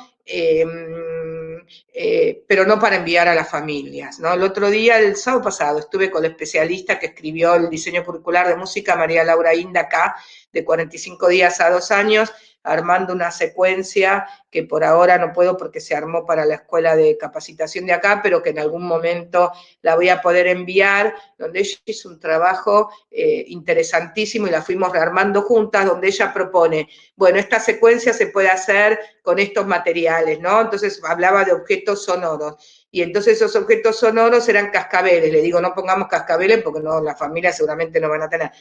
pero no para enviar a las familias, ¿no? El otro día, el sábado pasado, estuve con la especialista que escribió el diseño curricular de música, María Laura Inda, acá, de 45 días a 2 años, armando una secuencia que por ahora no puedo porque se armó para la escuela de capacitación de acá, pero que en algún momento la voy a poder enviar, donde ella hizo un trabajo interesantísimo y la fuimos rearmando juntas, donde ella propone, bueno, esta secuencia se puede hacer con estos materiales, ¿no? Entonces hablaba de objetos sonoros. y entonces esos objetos sonoros eran cascabeles. Le digo, no pongamos cascabeles porque no, la familia seguramente no van a tener.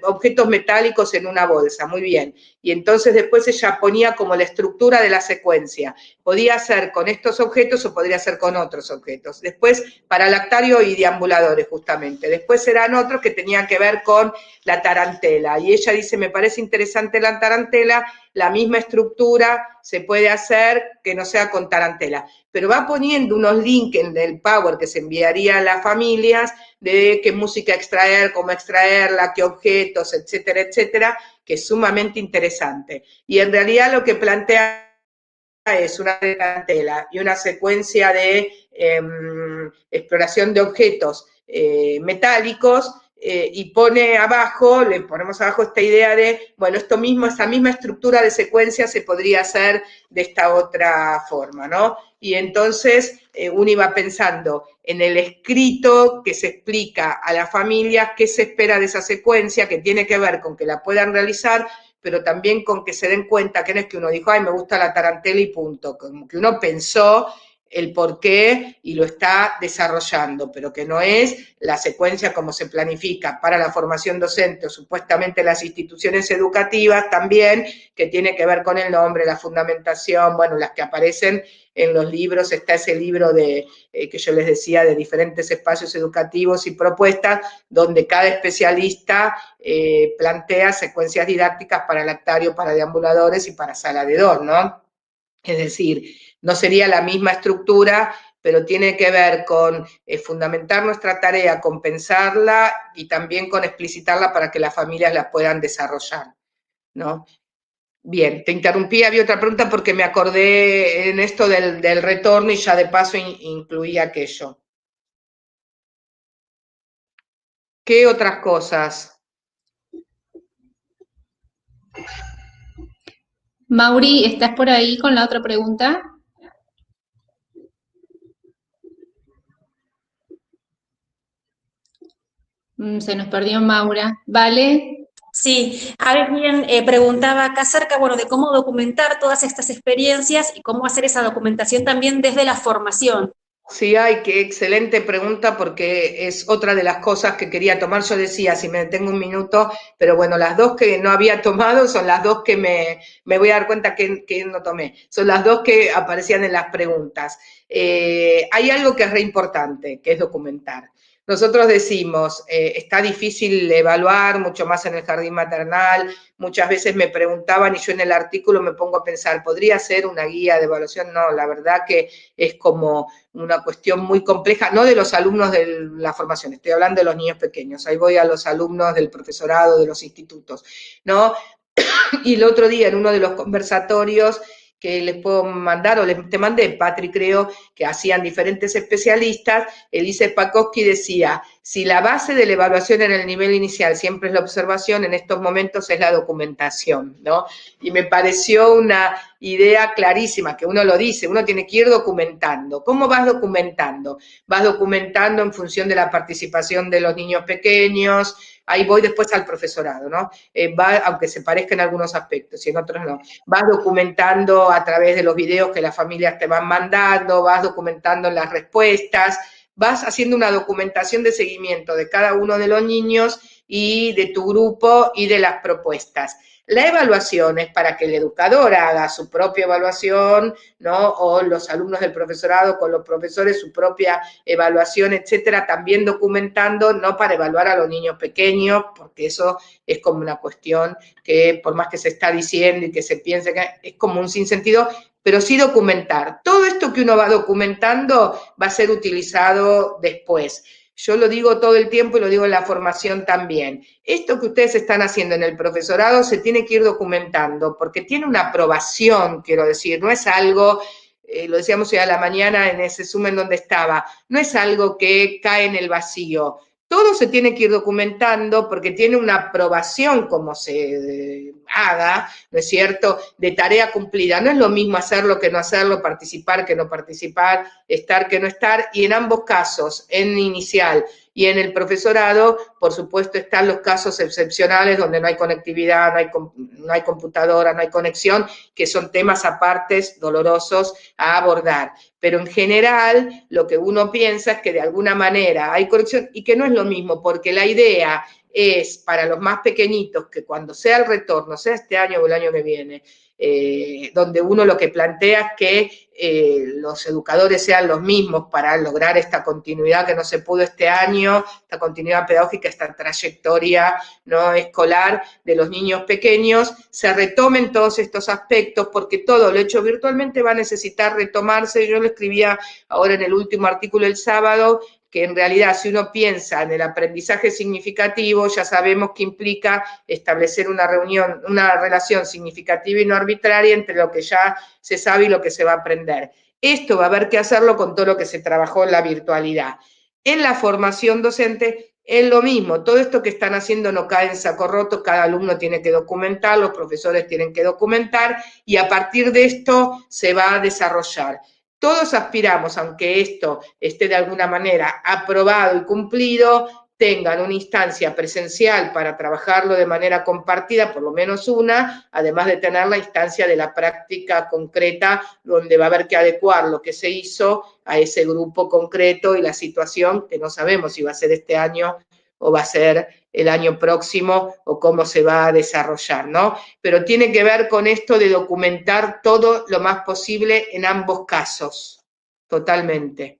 Objetos metálicos en una bolsa, muy bien. Y entonces después ella ponía como la estructura de la secuencia. Podía ser con estos objetos o podría ser con otros objetos. Después, para lactario y deambuladores, justamente. Después eran otros que tenían que ver con la tarantela. Y ella dice, me parece interesante la tarantela, la misma estructura se puede hacer que no sea con tarantela. Pero va poniendo unos links en el Power que se enviaría a las familias de qué música extraer, cómo extraerla, qué objetos, etcétera, etcétera, que es sumamente interesante. Y en realidad lo que plantea es una tarantela y una secuencia de exploración de objetos metálicos, y pone abajo, le ponemos abajo esta idea de, bueno, esto mismo, esa misma estructura de secuencia se podría hacer de esta otra forma, ¿no? Y entonces uno iba pensando en el escrito que se explica a las familias qué se espera de esa secuencia, que tiene que ver con que la puedan realizar, pero también con que se den cuenta que no es que uno dijo, ay, me gusta la tarantela y punto, como que uno pensó el por qué y lo está desarrollando, pero que no es la secuencia como se planifica para la formación docente o supuestamente las instituciones educativas también, que tiene que ver con el nombre, la fundamentación, bueno, las que aparecen en los libros, está ese libro de que yo les decía, de diferentes espacios educativos y propuestas, donde cada especialista plantea secuencias didácticas para lactario, para deambuladores y para sala de DOR, ¿no? Es decir, no sería la misma estructura, pero tiene que ver con fundamentar nuestra tarea, con pensarla y también con explicitarla para que las familias la puedan desarrollar, ¿no? Bien, te interrumpí, había otra pregunta porque me acordé en esto del retorno y ya de paso incluí aquello. ¿Qué otras cosas? Mauri, ¿estás por ahí con la otra pregunta? Se nos perdió Maura. ¿Vale? Sí, alguien preguntaba acá acerca, bueno, de cómo documentar todas estas experiencias y cómo hacer esa documentación también desde la formación. Sí, ay, qué excelente pregunta, porque es otra de las cosas que quería tomar. Yo decía, si me detengo un minuto, pero bueno, las dos que no había tomado son las dos que me voy a dar cuenta que no tomé. Son las dos que aparecían en las preguntas. Hay algo que es re importante, que es documentar. Nosotros decimos, está difícil evaluar, mucho más en el jardín maternal. Muchas veces me preguntaban y yo en el artículo me pongo a pensar, ¿podría ser una guía de evaluación? No, la verdad que es como una cuestión muy compleja, no de los alumnos de la formación, estoy hablando de los niños pequeños, ahí voy a los alumnos del profesorado, de los institutos, ¿no? Y el otro día en uno de los conversatorios que les puedo mandar, o te mandé, Patri, creo, que hacían diferentes especialistas, Elise Pakowski decía, si la base de la evaluación en el nivel inicial siempre es la observación, en estos momentos es la documentación, ¿no? Y me pareció una idea clarísima, que uno lo dice, uno tiene que ir documentando. ¿Cómo vas documentando? Vas documentando en función de la participación de los niños pequeños, ahí voy después al profesorado, ¿no? Aunque se parezca en algunos aspectos y en otros no. Vas documentando a través de los videos que las familias te van mandando, vas documentando las respuestas, vas haciendo una documentación de seguimiento de cada uno de los niños y de tu grupo y de las propuestas. La evaluación es para que el educador haga su propia evaluación, ¿no? O los alumnos del profesorado con los profesores su propia evaluación, etcétera, también documentando, no para evaluar a los niños pequeños, porque eso es como una cuestión que por más que se está diciendo y que se piense que es como un sinsentido, pero sí documentar. Todo esto que uno va documentando va a ser utilizado después. Yo lo digo todo el tiempo y lo digo en la formación también. Esto que ustedes están haciendo en el profesorado se tiene que ir documentando porque tiene una aprobación, quiero decir, no es algo, lo decíamos hoy a la mañana en ese Zoom en donde estaba, no es algo que cae en el vacío. Todo se tiene que ir documentando porque tiene una aprobación como se haga, ¿no es cierto?, de tarea cumplida. No es lo mismo hacerlo que no hacerlo, participar que no participar, estar que no estar, y en ambos casos, en inicial Y en el profesorado, por supuesto, están los casos excepcionales donde no hay conectividad, no hay computadora, no hay conexión, que son temas apartes dolorosos a abordar. Pero en general, lo que uno piensa es que de alguna manera hay conexión y que no es lo mismo, porque la idea es para los más pequeñitos que cuando sea el retorno, sea este año o el año que viene, donde uno lo que plantea es que los educadores sean los mismos para lograr esta continuidad que no se pudo este año, esta continuidad pedagógica, esta trayectoria no escolar de los niños pequeños, se retomen todos estos aspectos, porque todo lo hecho virtualmente va a necesitar retomarse. Yo lo escribía ahora en el último artículo el sábado, que en realidad si uno piensa en el aprendizaje significativo, ya sabemos que implica establecer una relación significativa y no arbitraria entre lo que ya se sabe y lo que se va a aprender. Esto va a haber que hacerlo con todo lo que se trabajó en la virtualidad. En la formación docente es lo mismo, todo esto que están haciendo no cae en saco roto, cada alumno tiene que documentar, los profesores tienen que documentar, y a partir de esto se va a desarrollar. Todos aspiramos, aunque esto esté de alguna manera aprobado y cumplido, tengan una instancia presencial para trabajarlo de manera compartida, por lo menos una, además de tener la instancia de la práctica concreta, donde va a haber que adecuar lo que se hizo a ese grupo concreto y la situación, que no sabemos si va a ser este año o va a ser el año próximo o cómo se va a desarrollar, ¿no? Pero tiene que ver con esto de documentar todo lo más posible en ambos casos, totalmente.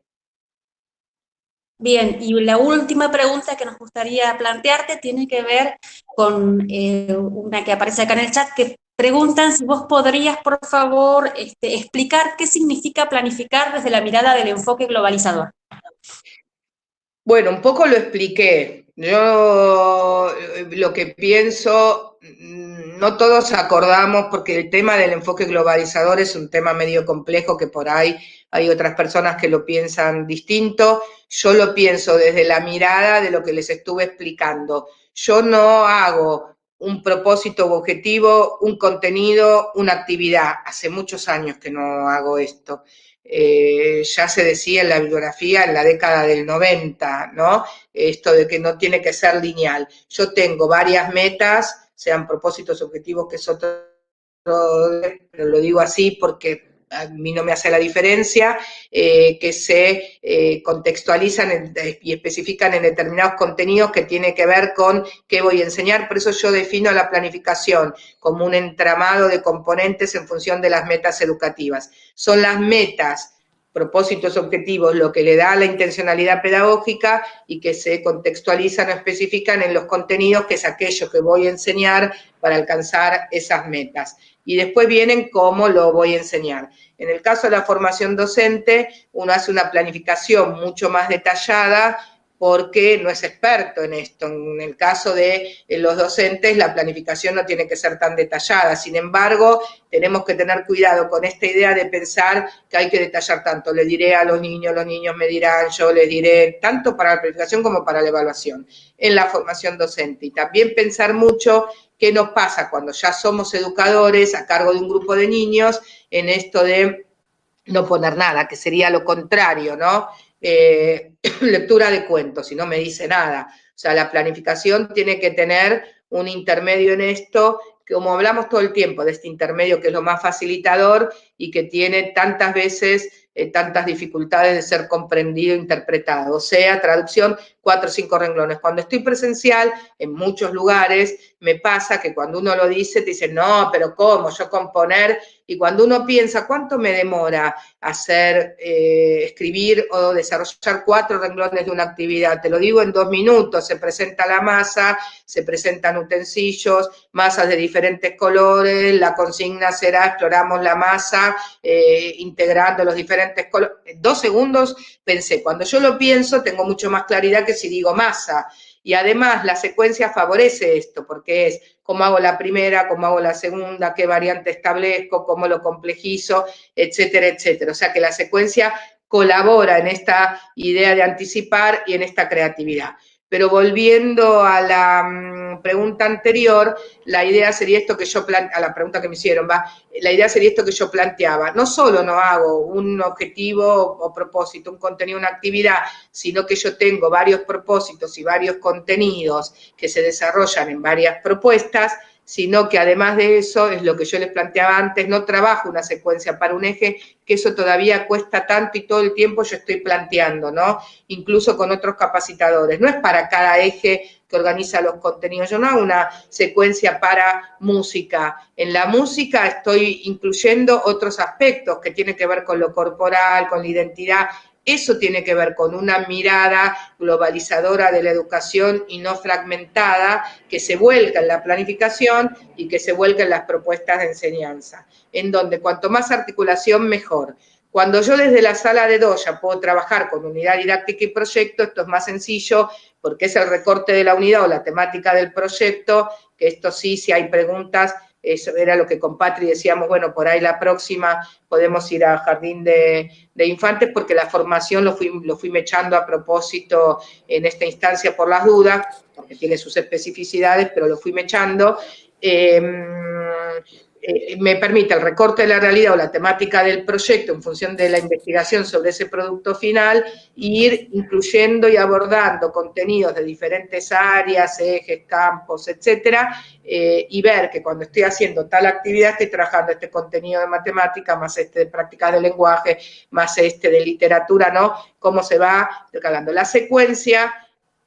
Bien, y la última pregunta que nos gustaría plantearte tiene que ver con una que aparece acá en el chat, que preguntan si vos podrías, por favor, explicar qué significa planificar desde la mirada del enfoque globalizador. Bueno, un poco lo expliqué. Yo lo que pienso, no todos acordamos, porque el tema del enfoque globalizador es un tema medio complejo, que por ahí hay otras personas que lo piensan distinto. Yo lo pienso desde la mirada de lo que les estuve explicando. Yo no hago un propósito u objetivo, un contenido, una actividad. Hace muchos años que no hago esto. Ya se decía en la bibliografía en la década del 90, ¿no? Esto de que no tiene que ser lineal. Yo tengo varias metas, sean propósitos, objetivos, que es otro, pero lo digo así porque a mí no me hace la diferencia, que se contextualizan y especifican en determinados contenidos que tiene que ver con qué voy a enseñar. Por eso yo defino la planificación como un entramado de componentes en función de las metas educativas. Son las metas, propósitos, objetivos, lo que le da la intencionalidad pedagógica, y que se contextualizan o especifican en los contenidos, que es aquello que voy a enseñar para alcanzar esas metas. Y después vienen cómo lo voy a enseñar. En el caso de la formación docente, uno hace una planificación mucho más detallada porque no es experto en esto. En el caso de los docentes, la planificación no tiene que ser tan detallada. Sin embargo, tenemos que tener cuidado con esta idea de pensar que hay que detallar tanto. Le diré a los niños me dirán, yo les diré, tanto para la planificación como para la evaluación en la formación docente. Y también pensar mucho qué nos pasa cuando ya somos educadores a cargo de un grupo de niños, en esto de no poner nada, que sería lo contrario, ¿no? Lectura de cuentos, y no me dice nada. O sea, la planificación tiene que tener un intermedio en esto, como hablamos todo el tiempo de este intermedio, que es lo más facilitador y que tiene tantas veces tantas dificultades de ser comprendido e interpretado. O sea, traducción, 4 o 5 renglones. Cuando estoy presencial, en muchos lugares, me pasa que cuando uno lo dice, te dicen, no, pero ¿cómo? Yo componer. Y cuando uno piensa, ¿cuánto me demora hacer, escribir o desarrollar 4 renglones de una actividad? Te lo digo en 2 minutos. Se presenta la masa, se presentan utensilios, masas de diferentes colores, la consigna será, exploramos la masa, integrando los diferentes colores. En 2 segundos pensé, cuando yo lo pienso, tengo mucho más claridad que si digo masa. Y además la secuencia favorece esto, porque es cómo hago la primera, cómo hago la segunda, qué variante establezco, cómo lo complejizo, etcétera, etcétera. O sea que la secuencia colabora en esta idea de anticipar y en esta creatividad. Pero volviendo a la pregunta anterior, la idea sería esto que yo a la pregunta que me hicieron, la idea sería esto que yo planteaba. No solo no hago un objetivo o propósito, un contenido, una actividad, sino que yo tengo varios propósitos y varios contenidos que se desarrollan en varias propuestas, sino que además de eso, es lo que yo les planteaba antes, no trabajo una secuencia para un eje, que eso todavía cuesta tanto y todo el tiempo yo estoy planteando, ¿no? Incluso con otros capacitadores. No es para cada eje que organiza los contenidos. Yo no hago una secuencia para música. En la música estoy incluyendo otros aspectos que tienen que ver con lo corporal, con la identidad. Eso tiene que ver con una mirada globalizadora de la educación y no fragmentada, que se vuelca en la planificación y que se vuelca en las propuestas de enseñanza, en donde cuanto más articulación, mejor. Cuando yo desde la sala de 2 ya puedo trabajar con unidad didáctica y proyecto, esto es más sencillo porque es el recorte de la unidad o la temática del proyecto, que esto sí, si hay preguntas, eso era lo que con Patri decíamos, bueno, por ahí la próxima podemos ir a Jardín de Infantes, porque la formación lo fui mechando a propósito en esta instancia por las dudas, porque tiene sus especificidades, pero lo fui mechando. Me permite el recorte de la realidad o la temática del proyecto en función de la investigación sobre ese producto final, ir incluyendo y abordando contenidos de diferentes áreas, ejes, campos, etcétera, y ver que cuando estoy haciendo tal actividad estoy trabajando este contenido de matemática, más este de prácticas de lenguaje, más este de literatura, ¿no? Cómo se va recalando. La secuencia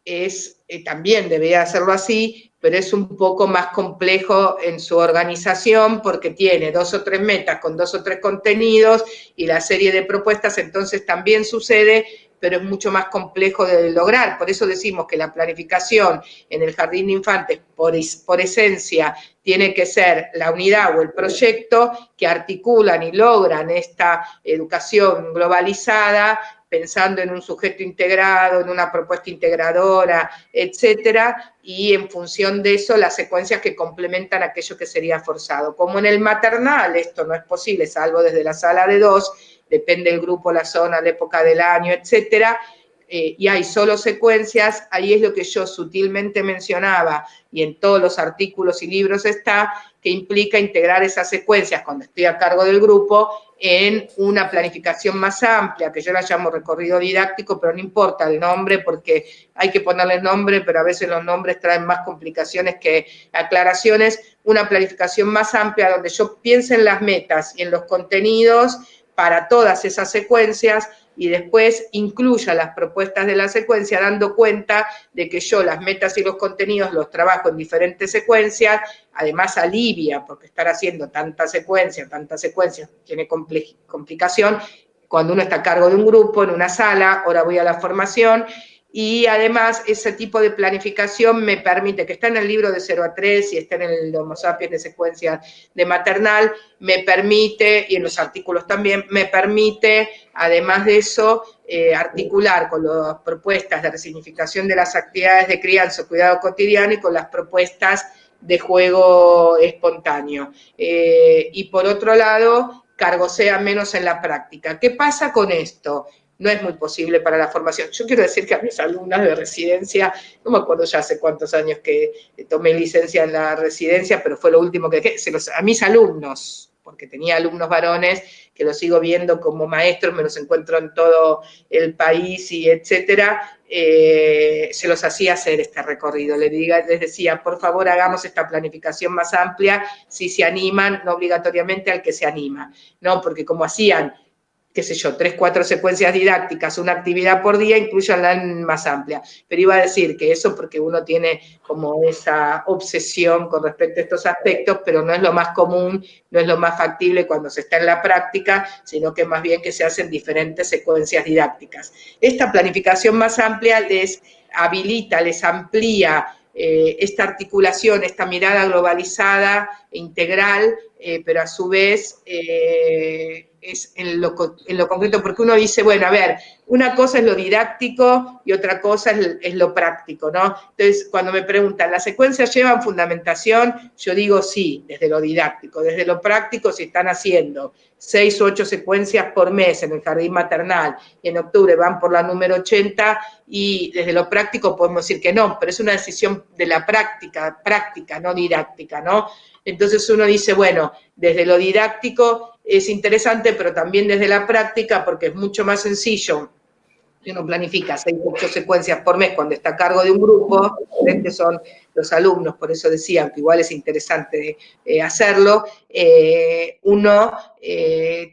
es, también debería hacerlo así, pero es un poco más complejo en su organización porque tiene 2 o 3 metas con 2 o 3 contenidos y la serie de propuestas, entonces también sucede, pero es mucho más complejo de lograr. Por eso decimos que la planificación en el Jardín de Infantes, por esencia, tiene que ser la unidad o el proyecto que articulan y logran esta educación globalizada, pensando en un sujeto integrado, en una propuesta integradora, etcétera, y en función de eso las secuencias que complementan aquello que sería forzado. Como en el maternal esto no es posible, salvo desde la sala de 2, depende del grupo, la zona, la época del año, etcétera, y hay solo secuencias, ahí es lo que yo sutilmente mencionaba, y en todos los artículos y libros está, que implica integrar esas secuencias cuando estoy a cargo del grupo en una planificación más amplia, que yo la llamo recorrido didáctico, pero no importa el nombre porque hay que ponerle nombre, pero a veces los nombres traen más complicaciones que aclaraciones, una planificación más amplia donde yo piense en las metas y en los contenidos para todas esas secuencias y después incluya las propuestas de la secuencia dando cuenta de que yo las metas y los contenidos los trabajo en diferentes secuencias, además alivia, porque estar haciendo tanta secuencia tiene complicación cuando uno está a cargo de un grupo, en una sala, ahora voy a la formación, y además ese tipo de planificación me permite, que está en el libro de 0 a 3 y está en el Homo sapiens de secuencias de maternal, me permite, y en los artículos también, me permite, además de eso, articular con las propuestas de resignificación de las actividades de crianza o cuidado cotidiano y con las propuestas de juego espontáneo. Y por otro lado, cargosea menos en la práctica. ¿Qué pasa con esto? No es muy posible para la formación. Yo quiero decir que a mis alumnas de residencia, no me acuerdo ya hace cuántos años que tomé licencia en la residencia, pero fue lo último que dejé, a mis alumnos, porque tenía alumnos varones que los sigo viendo como maestros, me los encuentro en todo el país y etcétera, se los hacía hacer este recorrido. Les decía, por favor, hagamos esta planificación más amplia, si se animan, no obligatoriamente al que se anima, ¿no? Porque como hacían, qué sé yo, 3, 4 secuencias didácticas, una actividad por día, incluyanla en más amplia. Pero iba a decir que eso porque uno tiene como esa obsesión con respecto a estos aspectos, pero no es lo más común, no es lo más factible cuando se está en la práctica, sino que más bien que se hacen diferentes secuencias didácticas. Esta planificación más amplia les habilita, les amplía esta articulación, esta mirada globalizada, integral, pero a su vez es en lo concreto, porque uno dice, bueno, a ver, una cosa es lo didáctico y otra cosa es lo práctico, ¿no? Entonces, cuando me preguntan, ¿las secuencias llevan fundamentación? Yo digo sí, desde lo didáctico. Desde lo práctico, si están haciendo 6 u 8 secuencias por mes en el jardín maternal y en octubre van por la número 80, y desde lo práctico podemos decir que no, pero es una decisión de la práctica, no didáctica, ¿no? Entonces uno dice, bueno, desde lo didáctico es interesante, pero también desde la práctica, porque es mucho más sencillo. Uno planifica 6 u 8 secuencias por mes cuando está a cargo de un grupo, diferentes son los alumnos, por eso decían que igual es interesante hacerlo, uno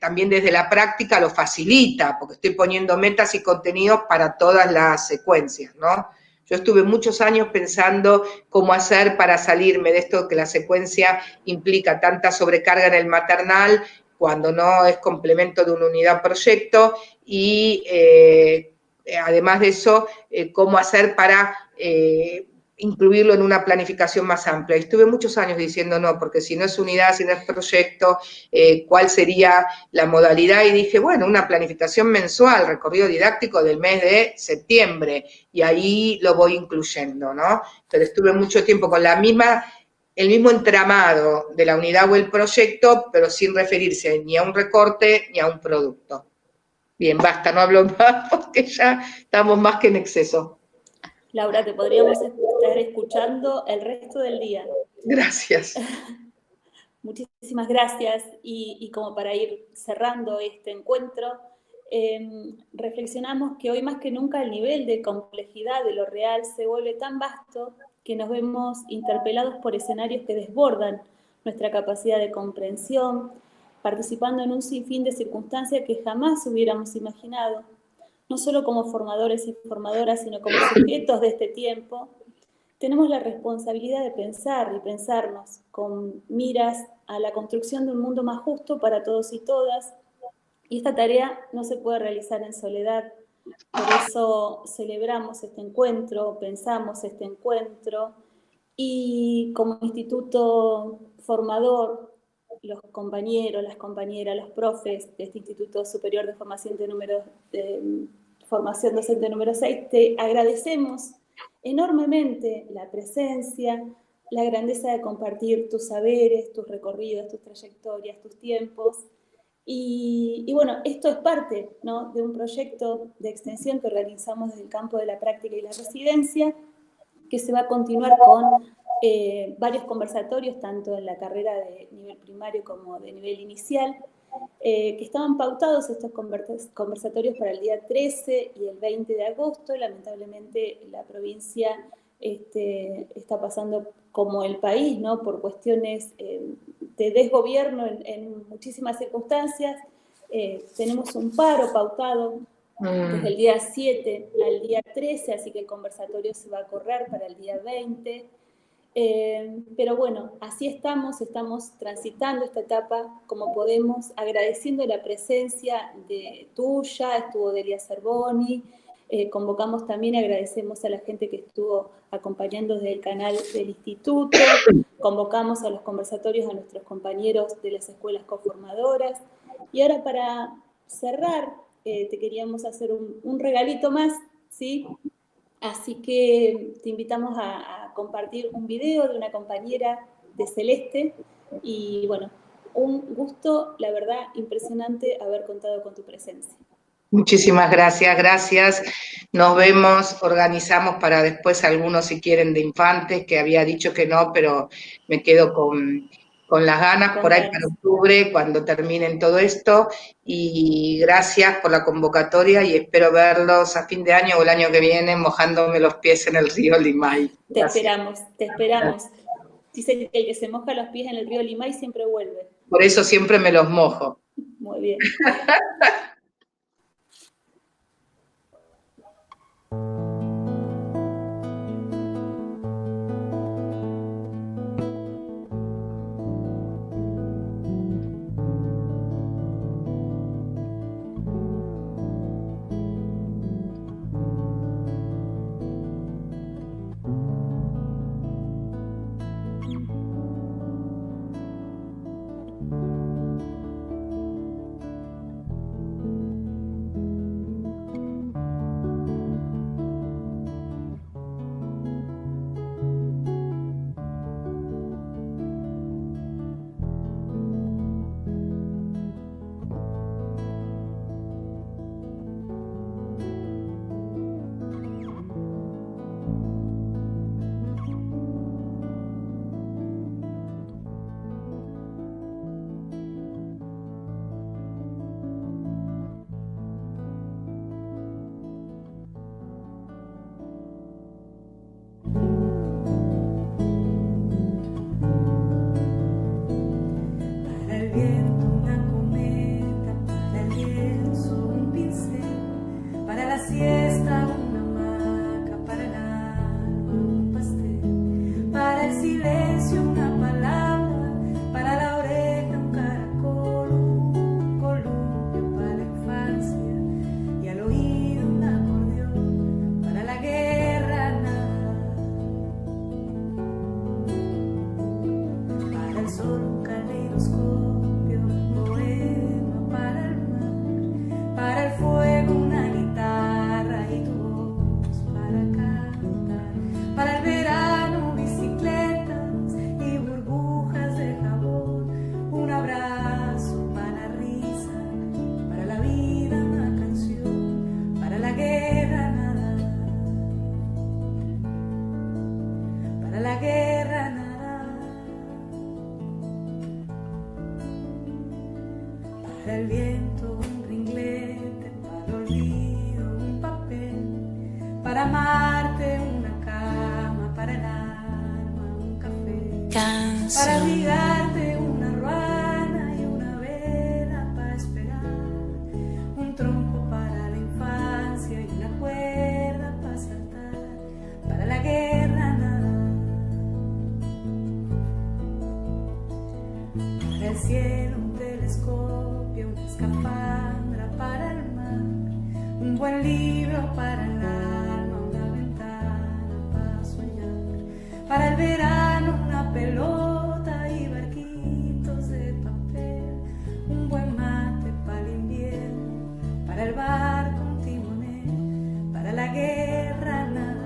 también desde la práctica lo facilita, porque estoy poniendo metas y contenidos para todas las secuencias, ¿no? Yo estuve muchos años pensando cómo hacer para salirme de esto que la secuencia implica tanta sobrecarga en el maternal, cuando no es complemento de una unidad proyecto, y además de eso, cómo hacer para incluirlo en una planificación más amplia. Y estuve muchos años diciendo no, porque si no es unidad, si no es proyecto, ¿cuál sería la modalidad? Y dije, bueno, una planificación mensual, recorrido didáctico del mes de septiembre, y ahí lo voy incluyendo, ¿no? Pero estuve mucho tiempo con el mismo entramado de la unidad o el proyecto, pero sin referirse ni a un recorte ni a un producto. Bien, basta, no hablo más porque ya estamos más que en exceso. Laura, te podríamos estar escuchando el resto del día. Gracias. Muchísimas gracias. Y como para ir cerrando este encuentro, reflexionamos que hoy más que nunca el nivel de complejidad de lo real se vuelve tan vasto que nos vemos interpelados por escenarios que desbordan nuestra capacidad de comprensión, participando en un sinfín de circunstancias que jamás hubiéramos imaginado, no solo como formadores y formadoras, sino como sujetos de este tiempo. Tenemos la responsabilidad de pensar y pensarnos con miras a la construcción de un mundo más justo para todos y todas, y esta tarea no se puede realizar en soledad. Por eso celebramos este encuentro, pensamos este encuentro, y como instituto formador, los compañeros, las compañeras, los profes de este Instituto Superior de Formación Docente número 6, te agradecemos enormemente la presencia, la grandeza de compartir tus saberes, tus recorridos, tus trayectorias, tus tiempos. Y bueno, esto es parte, ¿no?, de un proyecto de extensión que organizamos desde el campo de la práctica y la residencia, que se va a continuar con varios conversatorios, tanto en la carrera de nivel primario como de nivel inicial, que estaban pautados estos conversatorios para el día 13 y el 20 de agosto. Lamentablemente la provincia está pasando, como el país, ¿no?, por cuestiones de desgobierno en muchísimas circunstancias. Tenemos un paro pautado desde el día 7 al día 13, así que el conversatorio se va a correr para el día 20. Pero bueno, así estamos transitando esta etapa como podemos, agradeciendo la presencia tuya, estuvo Delia Cervoni, convocamos también, agradecemos a la gente que estuvo acompañando desde el canal del instituto, convocamos a los conversatorios a nuestros compañeros de las escuelas coformadoras, y ahora para cerrar, te queríamos hacer un regalito más, ¿sí? Así que te invitamos a compartir un video de una compañera de Celeste, y bueno, un gusto, la verdad, impresionante haber contado con tu presencia. Muchísimas gracias, gracias. Nos vemos, organizamos para después algunos, si quieren, de infantes, que había dicho que no, pero me quedo con las ganas, por ahí para octubre, cuando terminen todo esto, y gracias por la convocatoria, y espero verlos a fin de año o el año que viene mojándome los pies en el río Limay. Gracias. Te esperamos. Dicen que el que se moja los pies en el río Limay siempre vuelve. Por eso siempre me los mojo. Muy bien. siesta una hamaca, para el alma un pastel, para el silencio una palabra, para la oreja un caracol, un columpio para la infancia y al oído un acordeón, para la guerra nada, para el sol un caleidoscopio, un poema para el mar, para el fuego una guitarra y tu voz para cantar, para el verano bicicletas y burbujas de jabón, un abrazo para la risa, para la vida una canción, para la guerra nada, para la guerra nada, para el viento un ringlete, para el olvido un papel, para amarte una cama, para el alma un café, para abrigarte una ruana y una vela para esperar, un trompo para la infancia y una cuerda para saltar, para la guerra nada, para el cielo un telescopio, una escafandra para el mar, un buen libro para el alma, una ventana para soñar, para el verano una pelota y barquitos de papel, un buen mate para el invierno, para el barco un timonel, para la guerra nada.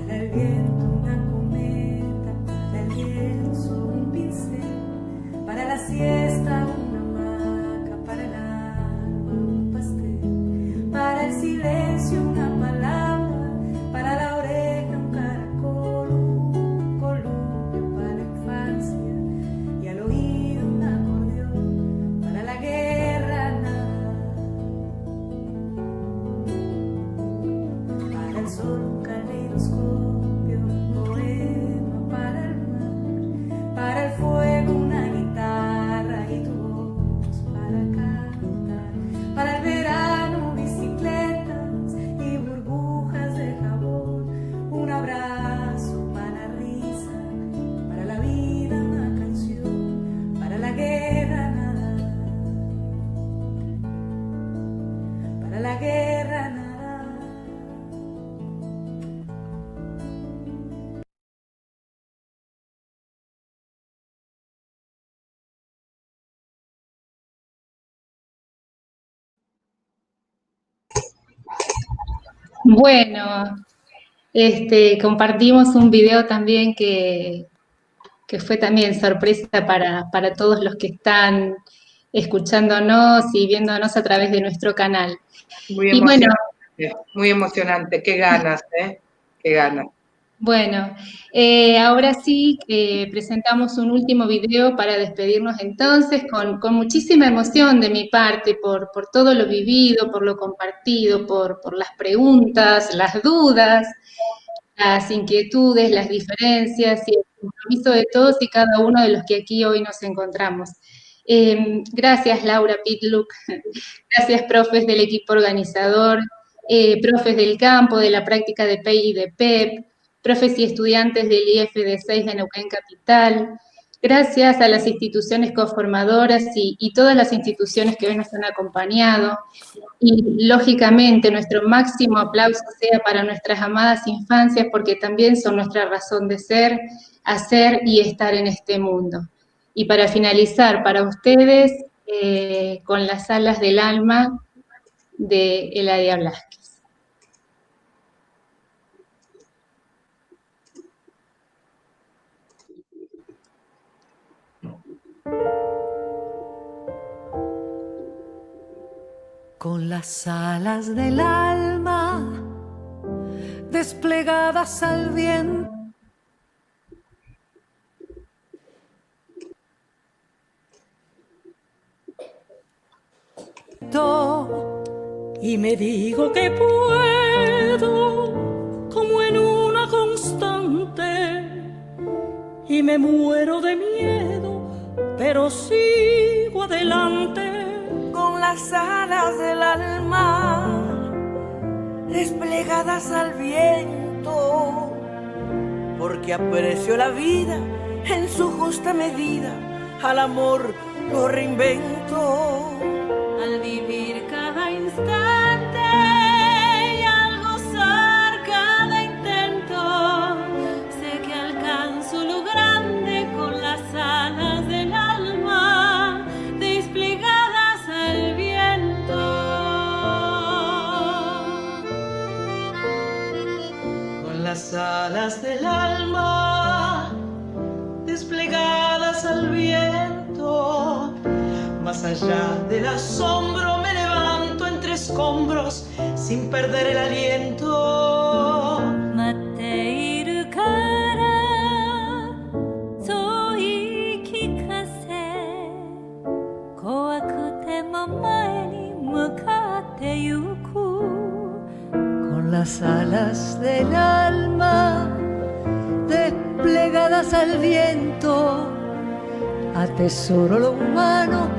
Para el viento una cometa, para el lienzo un pincel, para la siesta una hamaca, para el alma un pastel, para el silencio una palabra, para la oreja un caracol, un columpio para la infancia y al oído un acordeón, para la guerra nada, para el sol un caleidoscopio, un poema para el mar, para el fuego una guitarra y tu voz para cantar, para el verano bicicletas y burbujas de jabón, un abrazo para la risa, para la vida una canción, para la guerra nada, para la guerra nada. Bueno, compartimos un video también que fue también sorpresa para todos los que están escuchándonos y viéndonos a través de nuestro canal. Y bueno, Muy emocionante, qué ganas, ¿eh? Qué ganas. bueno, ahora sí presentamos un último video para despedirnos entonces, con muchísima emoción de mi parte por todo lo vivido, por lo compartido, por las preguntas, las dudas, las inquietudes, las diferencias y el compromiso de todos y cada uno de los que aquí hoy nos encontramos. Gracias, Laura Pitluck. Gracias, profes del equipo organizador, profes del campo, de la práctica de PEI y de PEP, profes y estudiantes del IFD6 de Neuquén Capital. Gracias a las instituciones coformadoras y todas las instituciones que hoy nos han acompañado. Y, lógicamente, nuestro máximo aplauso sea para nuestras amadas infancias, porque también son nuestra razón de ser, hacer y estar en este mundo. Y para finalizar, para ustedes, con Las alas del alma, de Eladia Blasquez. Con las alas del alma desplegadas al viento, y me digo que puedo como en una constante, y me muero de miedo, pero sigo adelante. Con las alas del alma desplegadas al viento, porque aprecio la vida en su justa medida, al amor lo reinvento. Al vivir cada instante y al gozar cada intento, sé que alcanzo lo grande con las alas del alma desplegadas al viento. Con las alas del alma desplegadas al viento, más allá del asombro me levanto entre escombros sin perder el aliento. Mateiru kara soui kikase, koakute mo mae ni mukatte yuku. Con las alas del alma desplegadas al viento, atesoro lo humano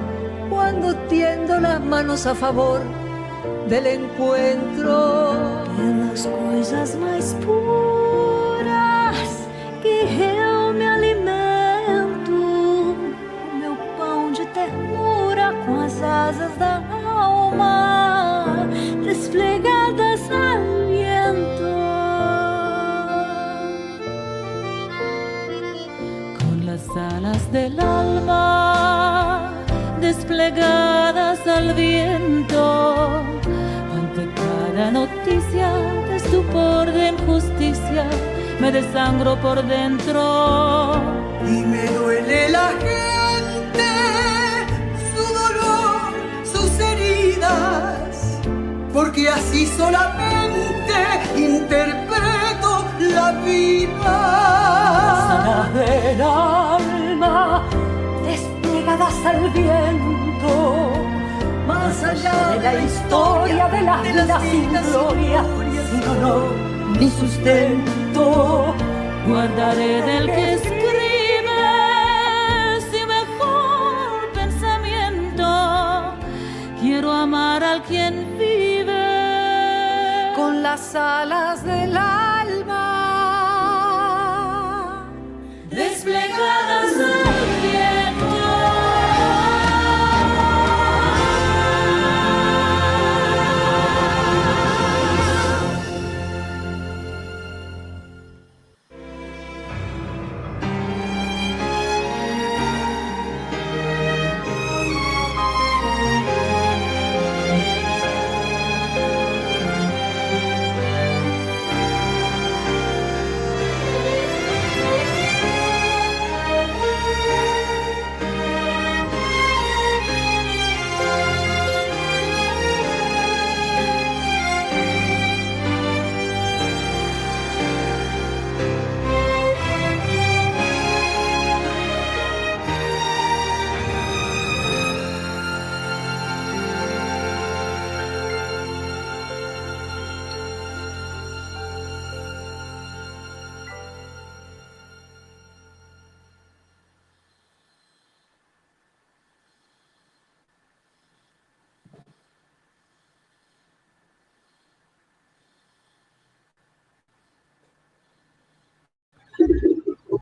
cuando tiendo las manos a favor del encuentro. Pelas coisas mais puras que eu me alimento, o meu pão de ternura com as asas da alma desplegadas al viento. Con las alas del alma desplegadas al viento, ante cada noticia de estupor, de injusticia, me desangro por dentro. Y me duele la gente, su dolor, sus heridas, porque así solamente interpreto la vida. Las alas del alma desplegadas al viento, más allá de la historia de las vidas sin gloria, sin honor ni sustento, guardaré del que escribe si mejor pensamiento. Quiero amar al quien vive con las alas del alma